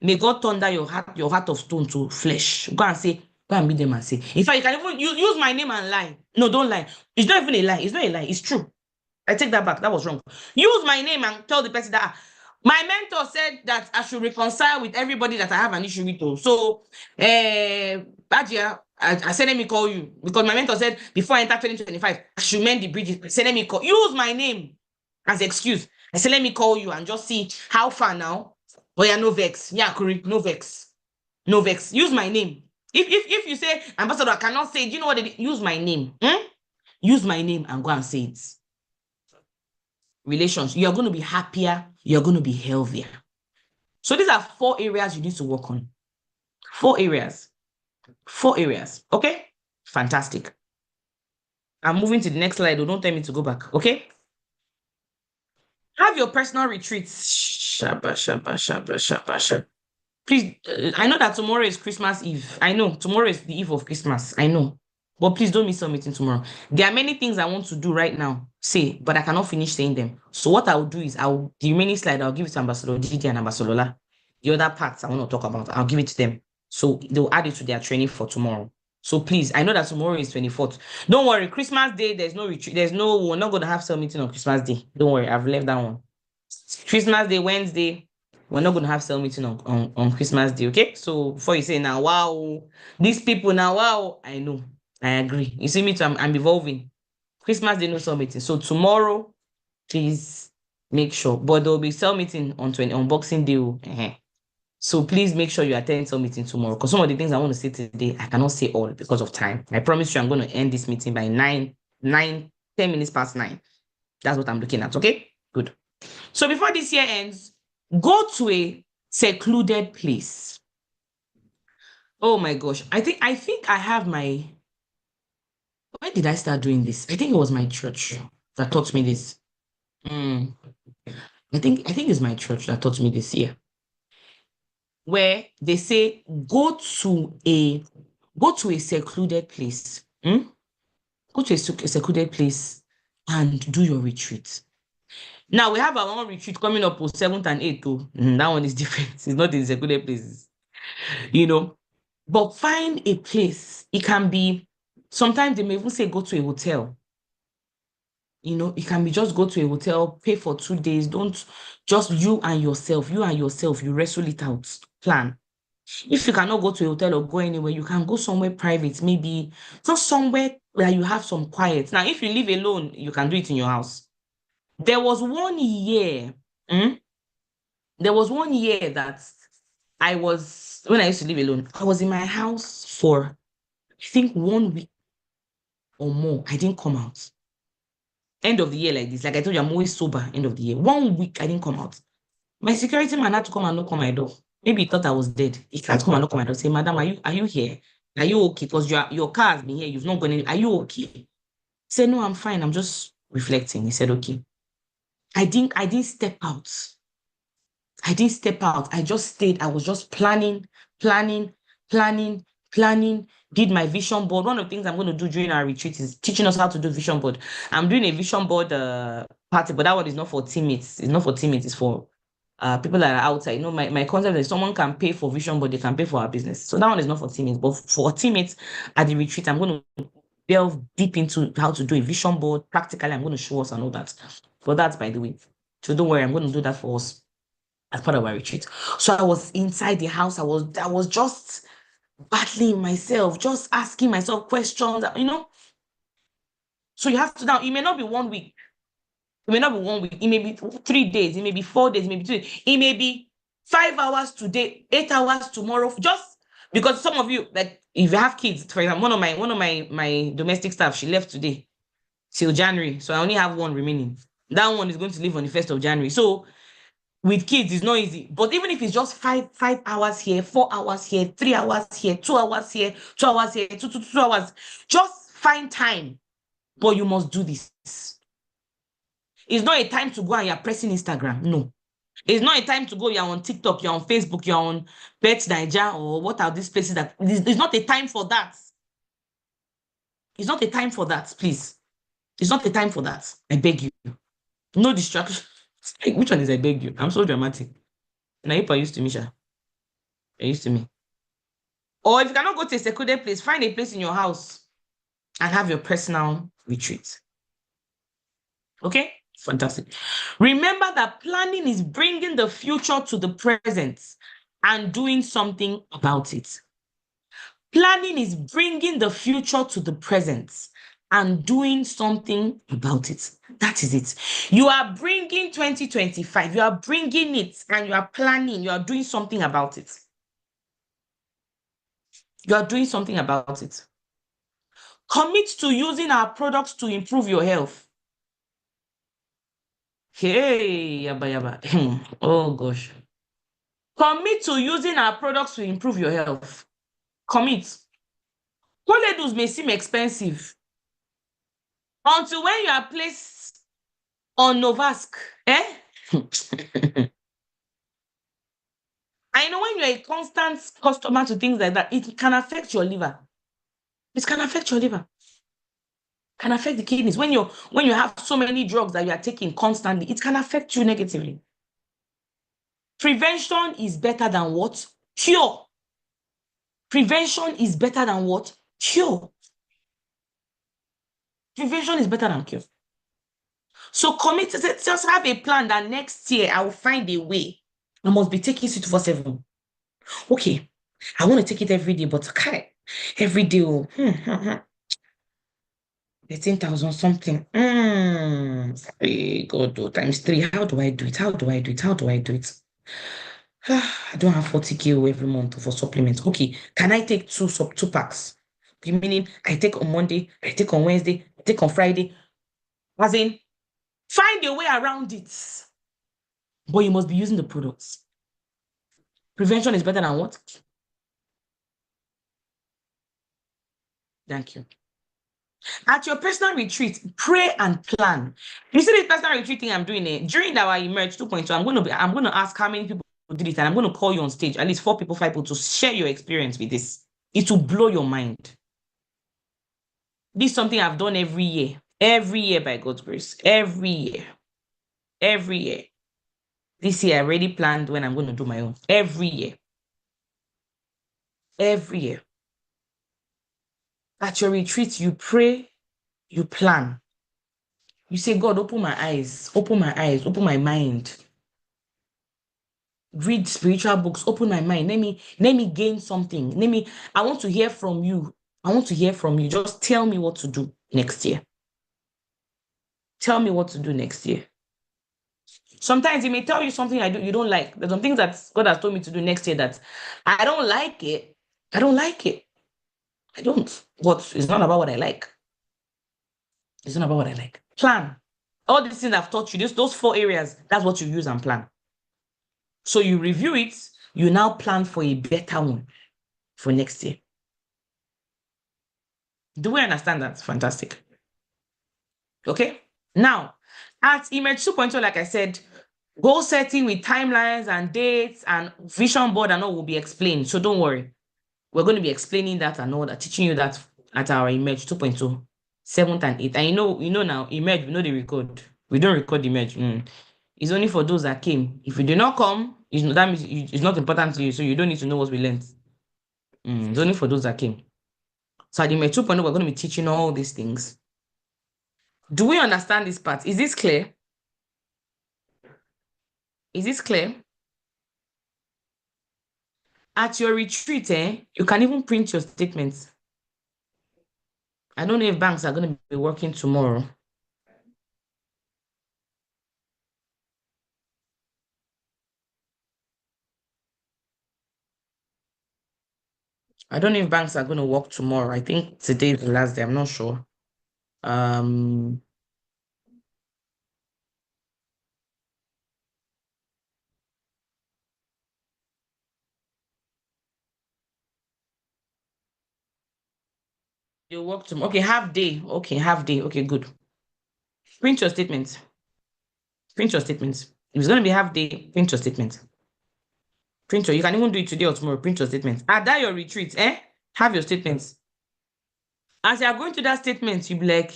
may God turn that your heart of stone to flesh. Go and meet them and say. In fact, you can even use my name and lie. No, don't lie. It's not even a lie. It's not a lie. It's true. I take that back. That was wrong. Use my name and tell the person that my mentor said that I should reconcile with everybody that I have an issue with. So, Bajia, I said, let me call you. Because my mentor said, before I enter 2025, I should mend the bridges. I said, let me call. Use my name as excuse. I said, let me call you and just see how far now. Oh, yeah, no vex. Yeah, Kuri, no vex. No vex. Use my name. If you say, Ambassador, I cannot say it, you know what it is? Use my name. Use my name and go and say it. Relations. You're going to be happier. You're going to be healthier. So these are 4 areas you need to work on. 4 areas. 4 areas. Okay? Fantastic. I'm moving to the next slide. Don't tell me to go back. Okay? Have your personal retreats. Shabba, shabba, shabba, shabba, shabba. Please, I know that tomorrow is Christmas Eve. I know tomorrow is the eve of Christmas. I know. But please don't miss our meeting tomorrow. There are many things I want to do right now, but I cannot finish saying them. So what I will do is the remaining slide, I'll give it to Ambassador Gigi and Ambassador Lola. The other parts I want to talk about, I'll give it to them. So they'll add it to their training for tomorrow. So please, I know that tomorrow is 24th. Don't worry, Christmas Day, there's no retreat. We're not going to have cell meeting on Christmas Day. Don't worry, I've left that one. Christmas Day, Wednesday, we're not going to have cell meeting on Christmas Day, okay? So before you say, now, wow, these people, now, wow, I know. I agree. You see me too, I'm evolving. Christmas Day, no cell meeting. So tomorrow, please make sure. But there will be cell meeting on Boxing Day. So please make sure you attend cell meeting tomorrow. Because some of the things I want to say today, I cannot say all because of time. I promise you I'm going to end this meeting by 10 minutes past 9. That's what I'm looking at, okay? Good. So before this year ends, go to a secluded place. Oh my gosh. I think I have my... When did I start doing this? I think it was my church that taught me this. I think it's my church that taught me this year. Where they say go to a secluded place. Go to a secluded place and do your retreat. Now we have our own retreat coming up on 7th and 8th. That one is different. It's not in secluded places. But find a place. It can be, sometimes they may even say go to a hotel. It can be just go to a hotel, pay for 2 days. Don't just you and yourself, you wrestle it out, plan. If you cannot go to a hotel or go anywhere, you can go somewhere private, maybe just somewhere where you have some quiet. Now, if you live alone, you can do it in your house. There was 1 year, that when I used to live alone, I was in my house for, I think, 1 week or more. I didn't come out. End of the year like this. Like I told you, I'm always sober end of the year. 1 week, I didn't come out. My security man had to come and knock on my door. Maybe he thought I was dead. He can't come and knock on my door. Say, Madam, are you here? Are you okay? Because your car has been here. You've not gone in. Are you okay? Say, no, I'm fine. I'm just reflecting. He said, okay. I didn't step out. I didn't step out. I just stayed. I was just planning, planning, planning, planning. Did my vision board. One of the things I'm going to do during our retreat is teaching us how to do vision board. I'm doing a vision board party, but that one is not for teammates. It's not for teammates. It's for people that are outside. My concept is someone can pay for vision board, they can pay for our business. So that one is not for teammates, but for teammates at the retreat, I'm going to delve deep into how to do a vision board. Practically, I'm going to show us and all that. For that, by the way. So don't worry, I'm going to do that for us as part of our retreat. So I was inside the house. I was just battling myself, just asking myself questions. So you have to now, it may not be 1 week. It may not be 1 week. It may be 3 days. It may be 4 days. It may be 2 days. It may be 5 hours today, 8 hours tomorrow. Just because some of you, like if you have kids, for example, one of my domestic staff, she left today till January. So I only have one remaining. That one is going to leave on the 1st of January. So with kids, it's not easy. But even if it's just five hours here, 4 hours here, 3 hours here, 2 hours here, 2 hours here, two hours, just find time. But you must do this. It's not a time to go and you're pressing Instagram. No. It's not a time to go, you're on TikTok, you're on Facebook, you're on Bet Niger, or what are these places that it's not a time for that. It's not a time for that, please. It's not a time for that. I beg you. No distraction. Which one is I beg you? I'm so dramatic. Now you are used to me, Sha. You're used to me. Or if you cannot go to a secluded place, find a place in your house and have your personal retreat. Okay? Fantastic. Remember that planning is bringing the future to the present and doing something about it. Planning is bringing the future to the present and doing something about it. That is it. You are bringing 2025. You are bringing it and you are planning. You are doing something about it. You are doing something about it. Commit to using our products to improve your health. Hey, yaba yaba. Oh gosh. Commit to using our products to improve your health. Commit. Coledus may seem expensive until when you are placed on Novask. I know when you're a constant customer to things like that, it can affect your liver. It can affect your liver. Can affect the kidneys. When you have so many drugs that you are taking constantly, it can affect you negatively. Prevention is better than what? Cure. Prevention is better than what? Cure. Prevention is better than cure. So commit, just have a plan that next year I will find a way. I must be taking it 24/7. Okay, I want to take it every day, but okay, every day, 13,000 something. Hey God, oh, times 3. How do I do it? How do I do it? How do I do it? I don't have 40K every month for supplements. Okay, can I take two packs? Meaning I take on Monday, I take on Wednesday, I take on Friday. As in, find a way around it. But you must be using the products. Prevention is better than what? Thank you. At your personal retreat, pray and plan. You see the personal retreat thing I'm doing it during our Emerge 2.2. I'm going to ask how many people did it, and I'm going to call you on stage, at least 4 people, 5 people, to share your experience with this. It will blow your mind. This is something I've done every year by God's grace, every year. This year I already planned when I'm going to do my own. Every year. At your retreat, you pray, you plan. You say, God, open my eyes, open my mind. Read spiritual books, open my mind. Let me gain something. I want to hear from you. Just tell me what to do next year. Tell me what to do next year. Sometimes he may tell you something you don't like. There's some things that God has told me to do next year that I don't like it. I don't. But it's not about what I like. It's not about what I like. Plan. All these things I've taught you, those 4 areas, that's what you use and plan. So you review it you now plan for a better one for next year. Do we understand that? Fantastic. Okay. Now, at Image 2.0, like I said, goal setting with timelines and dates and vision board and all will be explained. So don't worry. We're going to be explaining that and all that, teaching you that at our Image 2.0, 7th and 8th. And you know now, Image, we know they record. We don't record Image. It's only for those that came. If you do not come, that means it's not important to you, so you don't need to know what we learned. It's only for those that came. So at the Image 2.0, we're going to be teaching all these things. Do we understand this part? Is this clear? Is this clear? At your retreat, you can even print your statements. I don't know if banks are going to be working tomorrow. I don't know if banks are going to work tomorrow. I think today is the last day. I'm not sure. You work tomorrow. Okay, half day. Okay, half day. Okay, good. Print your statements. Print your statements. If it's going to be half day, print your statements. Print your, you can even do it today or tomorrow. Print your statements. At that your retreat, have your statements. As you are going to that statement, you'll be like,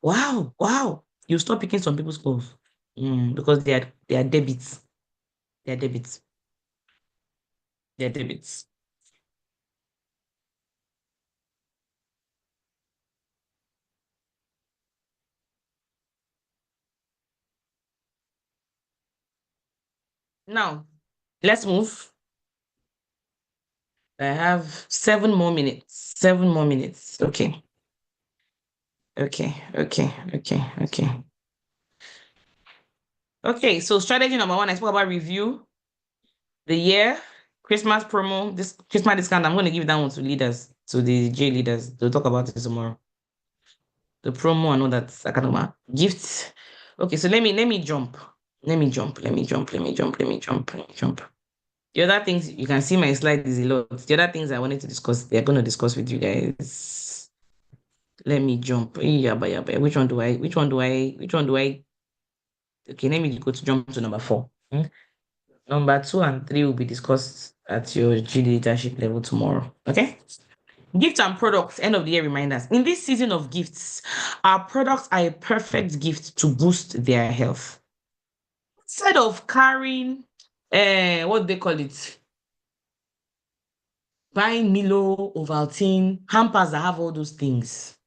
wow, wow. You stop picking some people's calls. Because they are debits. They are debits. They are debits. Now, let's move. I have 7 more minutes. 7 more minutes. Okay. Okay. Okay. Okay. Okay. Okay. So strategy number 1, I spoke about review the year, Christmas promo, this Christmas discount. I'm going to give that one to leaders, to the J leaders. They'll talk about it tomorrow. The promo and all that. I can't gifts. Okay. So let me jump. Let me jump. The other things, you can see my slide is a lot. The other things I wanted to discuss, they're going to discuss with you guys. Let me jump. Yaba. Which one do I? Okay, let me go to jump to number 4. Number 2 and 3 will be discussed at your G leadership level tomorrow. Okay? Gifts and products, end of the year reminders. In this season of gifts, our products are a perfect gift to boost their health. Instead of carrying, what they call it? Buying Milo, Ovaltine, hampers that have all those things.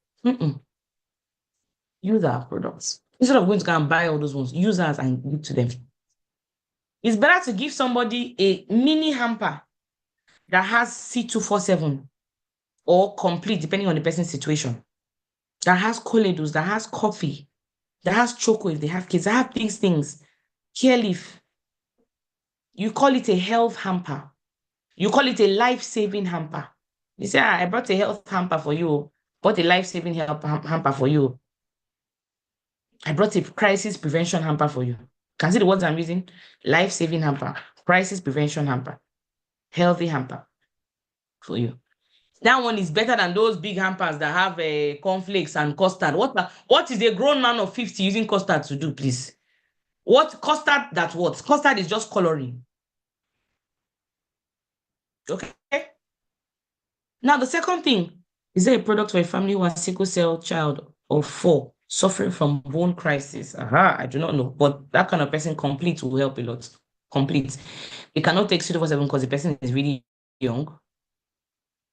Use our products. Instead of going to go and buy all those ones, use ours and give to them. It's better to give somebody a mini hamper that has C247 or complete, depending on the person's situation, that has collados, that has coffee, that has choco if they have kids, that have these things, care leaf. You call it a health hamper. You call it a life-saving hamper. You say, I brought a health hamper for you, bought a life-saving hamper for you. I brought a crisis prevention hamper for you. Can see the words I'm using? Life-saving hamper, crisis prevention hamper, healthy hamper for you. That one is better than those big hampers that have cornflakes and custard. What is a grown man of 50 using custard to do, please? What custard that what? Custard is just coloring. Okay. Now, the second thing, is there a product for a family who has sickle cell child of 4 suffering from bone crisis? I do not know. But that kind of person, complete will help a lot. Complete. They cannot take 7 because the person is really young.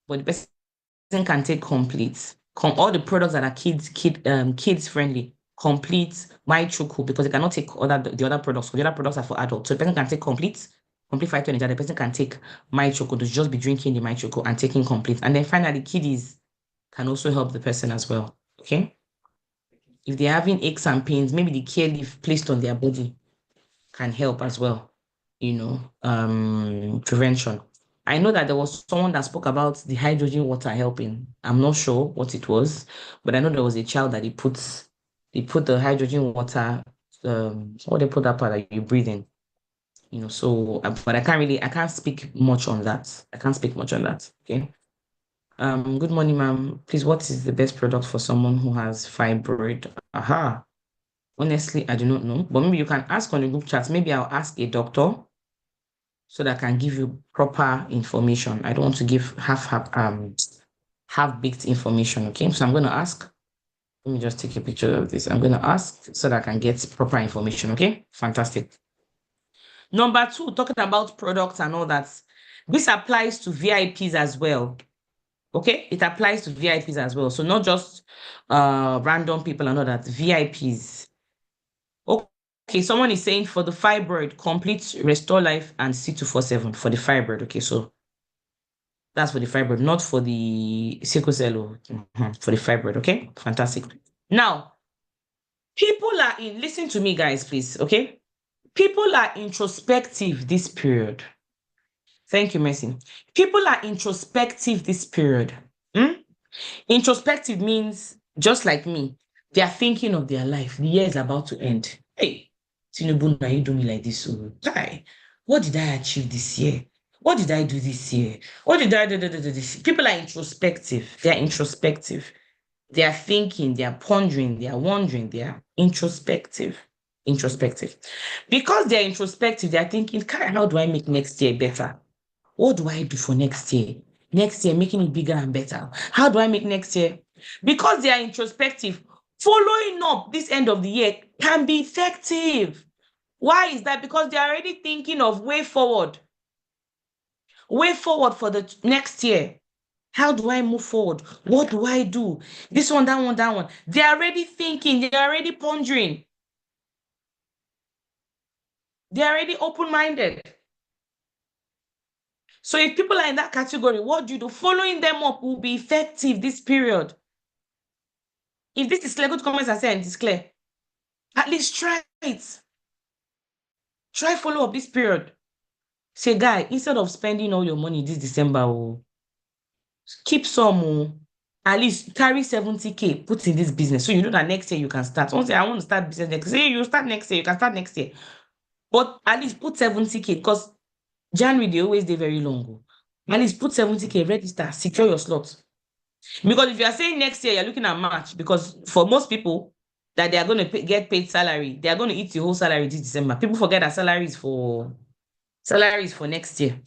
But the person can take complete. All the products that are kids friendly. Complete, my choco, because they cannot take the other products. The other products are for adults. So the person can take complete Fight Energy. The person can take my choco to just be drinking the my choco and taking complete. And then finally, kiddies can also help the person as well. Okay. If they're having aches and pains, maybe the care leaf placed on their body can help as well. Prevention. I know that there was someone that spoke about the hydrogen water helping. I'm not sure what it was, but I know there was a child that he put the hydrogen water, what they put that part that you breathe in. So, but I can't speak much on that. I can't speak much on that. Okay. Good morning, ma'am. Please, what is the best product for someone who has fibroid? Aha. Honestly, I do not know, but maybe you can ask on the group chat. Maybe I'll ask a doctor so that I can give you proper information. I don't want to give half-baked information. Okay, so I'm going to ask. Let me just take a picture of this. I'm going to ask so that I can get proper information. Okay, fantastic. Number two, talking about products and all that. This applies to VIPs as well. Okay, it applies to VIPs as well. So not just random people and all that. VIPs. Okay, someone is saying for the fibroid, complete restore life and C247 for the fibroid. Okay, so that's for the fibroid, not for the sickle cell. For the fibroid. Okay, fantastic. Now, listen to me, guys, please. Okay, people are introspective this period. Thank you, Mercy. People are introspective this period. Introspective means, just like me, they are thinking of their life. The year is about to end. Hey, Tinubu, now you do me like this. Oh, guy, what did I achieve this year? What did I do this year? What did I do this year? People are introspective. They are introspective. They are thinking, they are pondering, they are wondering, they are introspective. Introspective. Because they are introspective, they are thinking, "Kai, how do I make next year better? What do I do for next year? Next year, making it bigger and better. How do I make next year?" Because they are introspective, following up this end of the year can be effective. Why is that? Because they are already thinking of way forward for the next year. How do I move forward? What do I do? This one, that one, that one. They are already thinking, they are already pondering. They are already open-minded. So if people are in that category, what do you do? Following them up will be effective this period. If this is clear, go to comments and say it is clear. At least try it. Try follow up this period. Say, guy, instead of spending all your money this December, keep some, at least carry 70K, put in this business. So you know that next year you can start. Don't say, I want to start business next year. You start next year, you can start next year. But at least put 70K, because January, they always stay very long. At least put 70K, register, secure your slot. Because if you are saying next year, you're looking at March, because for most people that they are going to get paid salary, they are going to eat the whole salary this December. People forget that salary is for next year.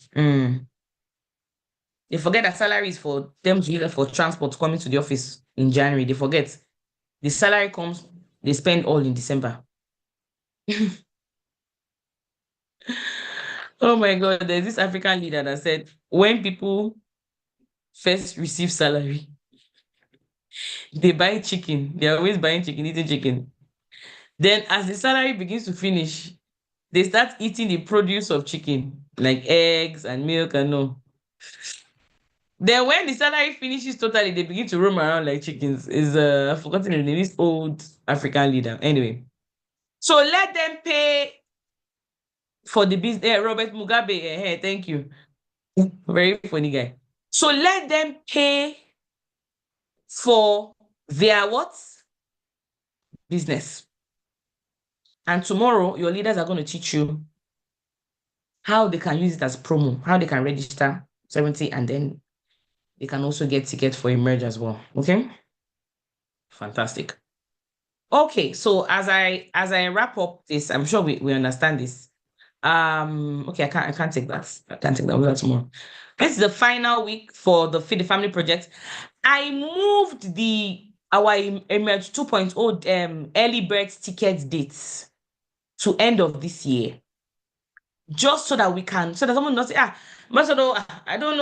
They forget that salary is for them to use for transport coming to the office in January. They forget the salary comes, they spend all in December. Oh my God, there's this African leader that said when people first receive salary, they buy chicken. They're always buying chicken, eating chicken. Then as the salary begins to finish, they start eating the produce of chicken, like eggs and milk and all. Then when the salary finishes totally, they begin to roam around like chickens. I've forgotten the name, this old African leader. Anyway, so let them pay for the business. Robert Mugabe, thank you. Very funny guy. So let them pay for their what? Business. And tomorrow, your leaders are going to teach you how they can use it as promo, how they can register 70, and then they can also get tickets for Emerge as well. Okay? Fantastic. Okay, so as I wrap up this, I'm sure we understand this. Okay, I can't take that. I can't take that. We'll do that tomorrow. This is the final week for the Feed the Family project. I moved our Emerge 2.0 early bird ticket dates to end of this year, just so that we can, so that someone not say, I don't know, I don't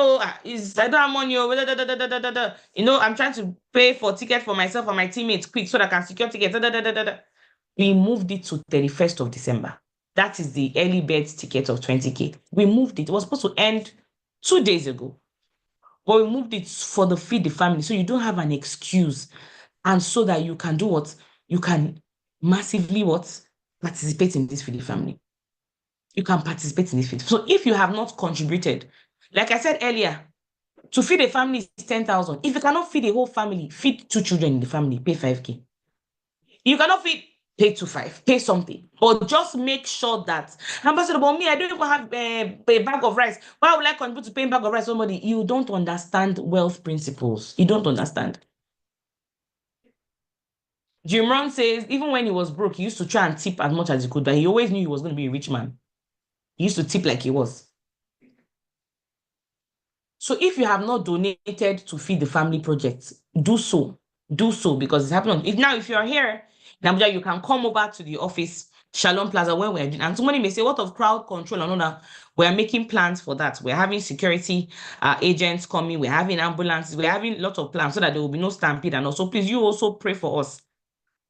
have money, I'm trying to pay for ticket for myself and my teammates quick so that I can secure tickets. We moved it to 31st of December. That is the early bird ticket of 20K. We moved it. It was supposed to end 2 days ago, but we moved it for the Feed the Family, so you don't have an excuse, and so that you can do what? You can massively what? Participate in this Feed the Family. You can participate in this feed. So if you have not contributed, like I said earlier, to feed a family is 10,000. If you cannot feed a whole family, feed 2 children in the family, pay 5K. You cannot feed pay 2.5, pay something, but just make sure that Ambassador, but me, I don't even have a bag of rice. Why would I contribute to paying bag of rice? Somebody, you don't understand wealth principles. You don't understand. Jim Rohn says even when he was broke, he used to try and tip as much as he could, but he always knew he was going to be a rich man. He used to tip like he was. So if you have not donated to feed the family project, do so. Do so because it's happening. If you're here in Abuja, you can come over to the office, Shalom Plaza, where we're doing. And somebody may say, what of crowd control and all that? We're making plans for that. We're having security agents coming. We're having ambulances. We're having lots of plans so that there will be no stampede. And also, please, you also pray for us.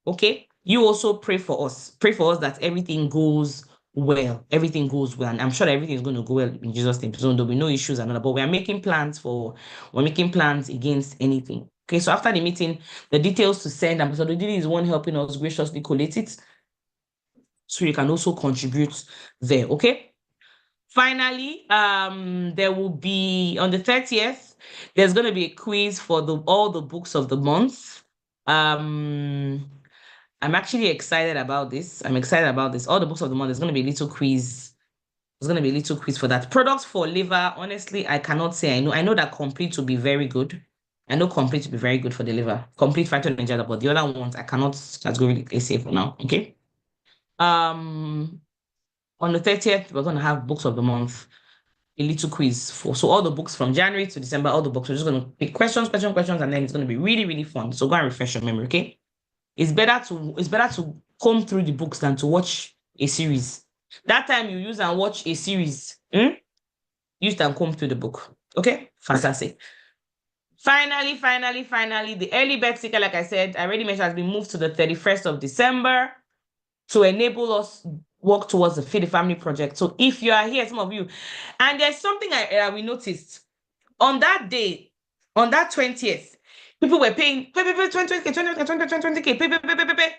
Okay? You also pray for us. Pray for us that everything goes well. Everything goes well. And I'm sure that everything is going to go well in Jesus' name. So there'll be no issues and all that. But we're making plans against anything. Okay, so after the meeting, the details to send, Ambassador Didi is one helping us graciously collate it. So you can also contribute there. Okay. Finally, there will be on the 30th, there's going to be a quiz for all the books of the month. I'm actually excited about this. I'm excited about this. All the books of the month, there's going to be a little quiz. There's going to be a little quiz for that. Products for liver, honestly, I cannot say I know. I know that Complete will be very good. I know Complete will be very good for the liver. Complete Factor Ninja, but the other ones, I cannot categorically say for now. Okay. On the 30th, we're going to have books of the month, a little quiz for so all the books from January to December, all the books. We're just going to pick questions, and then it's going to be really, really fun. So go and refresh your memory, okay? It's better to comb through the books than to watch a series. That time you use and watch a series, use and comb through the book. Okay, fantastic. Finally, the early bird ticket, like I said, I already mentioned, has been moved to the 31st of December to enable us work towards the Feed the Family project. So if you are here, some of you, and there's something we noticed on that day, on that 20th, people were paying 20K, pay.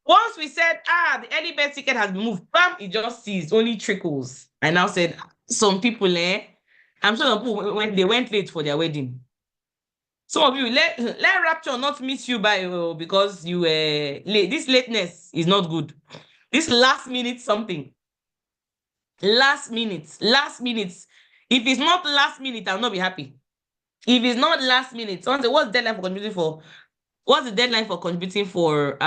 Once we said, the early bird ticket has been moved, bam, it just ceased, only trickles. I now said, some people, I'm sure some people, when they went late for their wedding. Some of you, let Rapture not miss you by because you were late. This lateness is not good. This last minute something. Last minute. If it's not last minute, I'll not be happy. If it's not last minute, someone say, what's the deadline for contributing for? What's the deadline for contributing for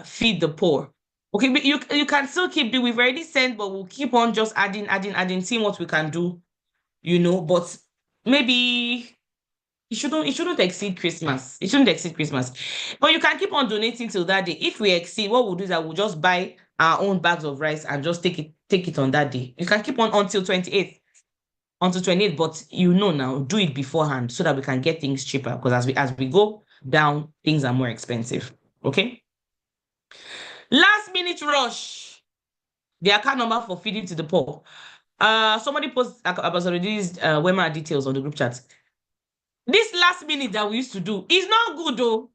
Feed the Poor? Okay, but you can still keep doing. We've already sent, but we'll keep on just adding, seeing what we can do, but maybe it shouldn't exceed Christmas. It shouldn't exceed Christmas. But you can keep on donating till that day. If we exceed, what we'll do is that we'll just buy our own bags of rice and just take it on that day. You can keep on until 28th. Until 28th, but now, do it beforehand so that we can get things cheaper. Because as we go down, things are more expensive. Okay. Last minute rush. The account number for feeding to the poor. Somebody post about these Wema details on the group chat. This last minute that we used to do is not good though.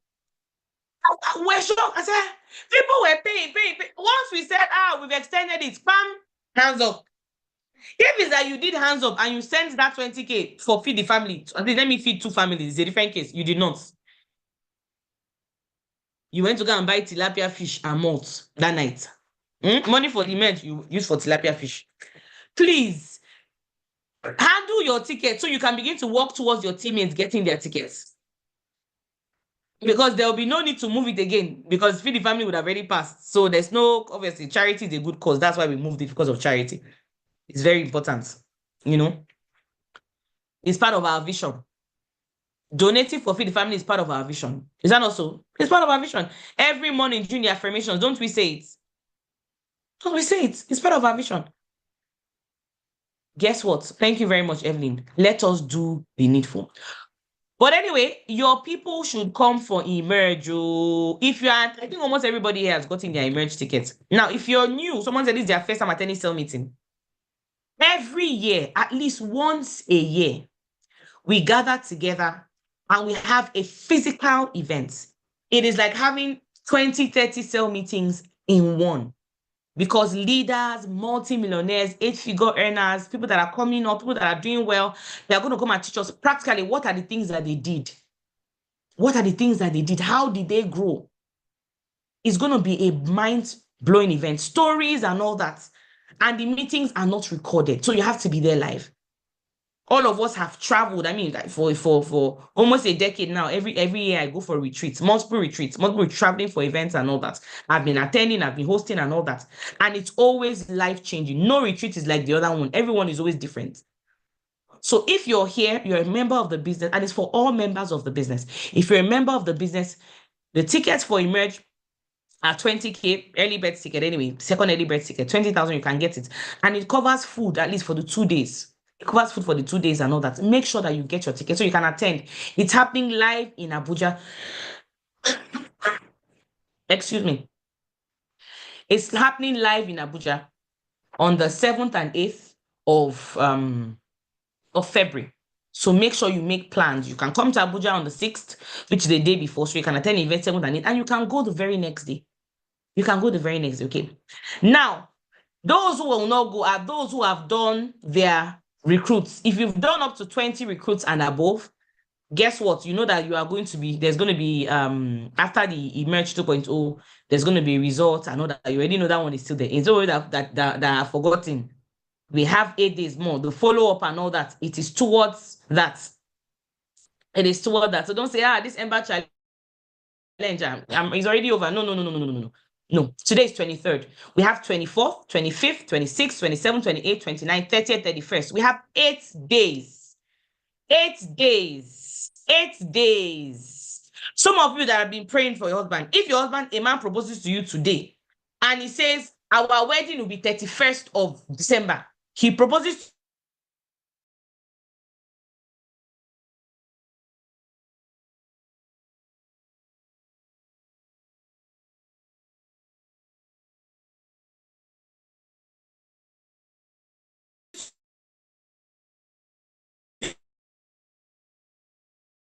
We're shocked. I said, people were paying. Once we said, we've extended it, bam, hands up. If it's that you did hands up and you sent that 20K for feed the family, let me feed 2 families, it's a different case. You did not. You went to go and buy tilapia fish and malt that night. Money for the men you use for tilapia fish. Please, handle your ticket so you can begin to work towards your teammates getting their tickets. Because there will be no need to move it again because Feed the Family would have already passed. So there's obviously, charity is a good cause. That's why we moved it, because of charity. It's very important, It's part of our vision. Donating for Feed the Family is part of our vision. Is that also? It's part of our vision. Every morning during the affirmations, don't we say it? Don't we say it? It's part of our vision. Guess what? Thank you very much, Evelyn. Let us do the needful. But anyway, your people should come for Emerge. If you are, I think almost everybody here has gotten their Emerge tickets. Now, if you're new, someone said this is their first time attending cell meeting. Every year, at least once a year, we gather together and we have a physical event. It is like having 20, 30 cell meetings in one. Because leaders, multi-millionaires, 8-figure earners, people that are coming up, people that are doing well, they're going to come and teach us practically what are the things that they did. What are the things that they did? How did they grow? It's going to be a mind-blowing event, stories and all that. And the meetings are not recorded. So you have to be there live. All of us have traveled. I mean, like for almost a decade now. Every year I go for retreats, multiple traveling for events and all that. I've been attending, I've been hosting and all that. And it's always life-changing. No retreat is like the other one. Everyone is always different. So if you're here, you're a member of the business, and it's for all members of the business. If you're a member of the business, the tickets for Emerge are 20K, early bird ticket anyway, second early bird ticket, 20,000, you can get it. And it covers food at least for the 2 days. It covers food for the 2 days and all that. Make sure that you get your ticket so you can attend. It's happening live in Abuja. Excuse me. It's happening live in Abuja on the 7th and 8th of February. So make sure you make plans. You can come to Abuja on the 6th, which is the day before, so you can attend the event 7th and 8th, and you can go the very next day. You can go the very next day, okay? Now, those who will not go are those who have done their recruits. If you've done up to 20 recruits and above, guess what? You know that you are going to be, there's going to be, after the Emerge 2.0, there's going to be a result. I know that you already know that one is still there. It's already that I've forgotten. We have 8 days more, the follow-up and all that. It is towards that. It is toward that. So don't say, this Ember challenge, it's already over. No. No, today is 23rd. We have 24th, 25th, 26th, 27th, 28th, 29th, 30th, 31st. We have 8 days. 8 days. 8 days. Some of you that have been praying for your husband, if your husband, a man proposes to you today, and he says, our wedding will be 31st of December. He proposes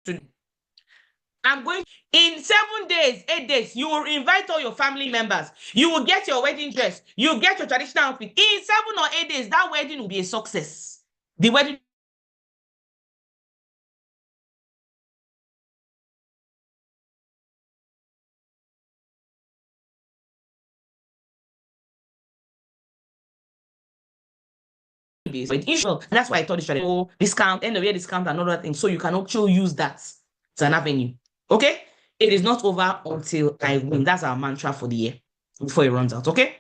to, I'm going in 7 days, 8 days. You will invite all your family members. You will get your wedding dress. You get your traditional outfit. In 7 or 8 days, that wedding will be a success. The wedding will be issue. And that's why I told you discount, end of year discount, and other things. So you can actually use that as an avenue. Okay? It is not over until I win. That's our mantra for the year before it runs out. Okay?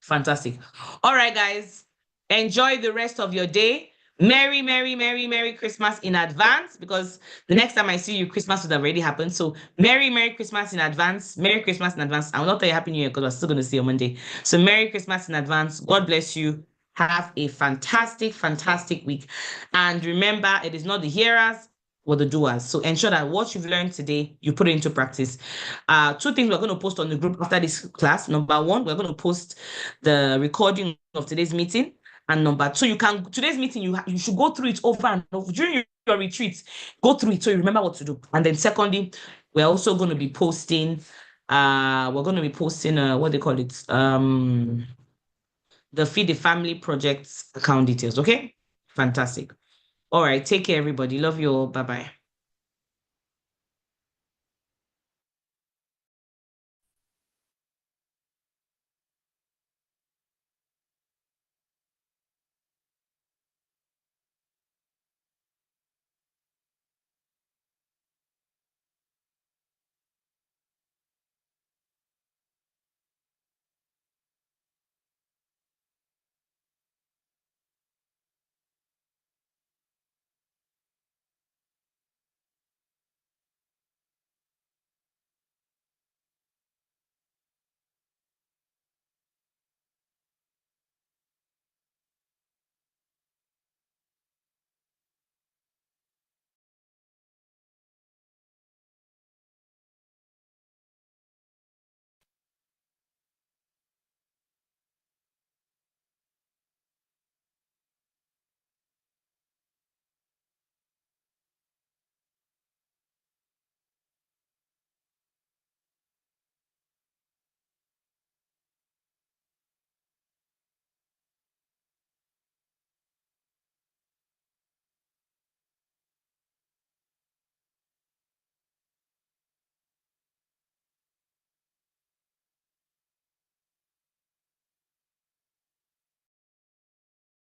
Fantastic. All right, guys. Enjoy the rest of your day. Merry Christmas in advance, because the next time I see you, Christmas would have already happened. So Merry Christmas in advance. Merry Christmas in advance. I will not tell you Happy New Year because we're still going to see you on Monday. So Merry Christmas in advance. God bless you. Have a fantastic week. And remember, it is not the hearers or the doers. So ensure that what you've learned today, you put it into practice. 2 things we're going to post on the group after this class. Number 1, we're going to post the recording of today's meeting. And number 2, today's meeting, you should go through it over and over during your retreats. Go through it so you remember what to do. And then secondly, we're also going to be posting, what they call it, the Feed the Family Project's account details. Okay, fantastic. All right, take care, everybody. Love you all. Bye bye.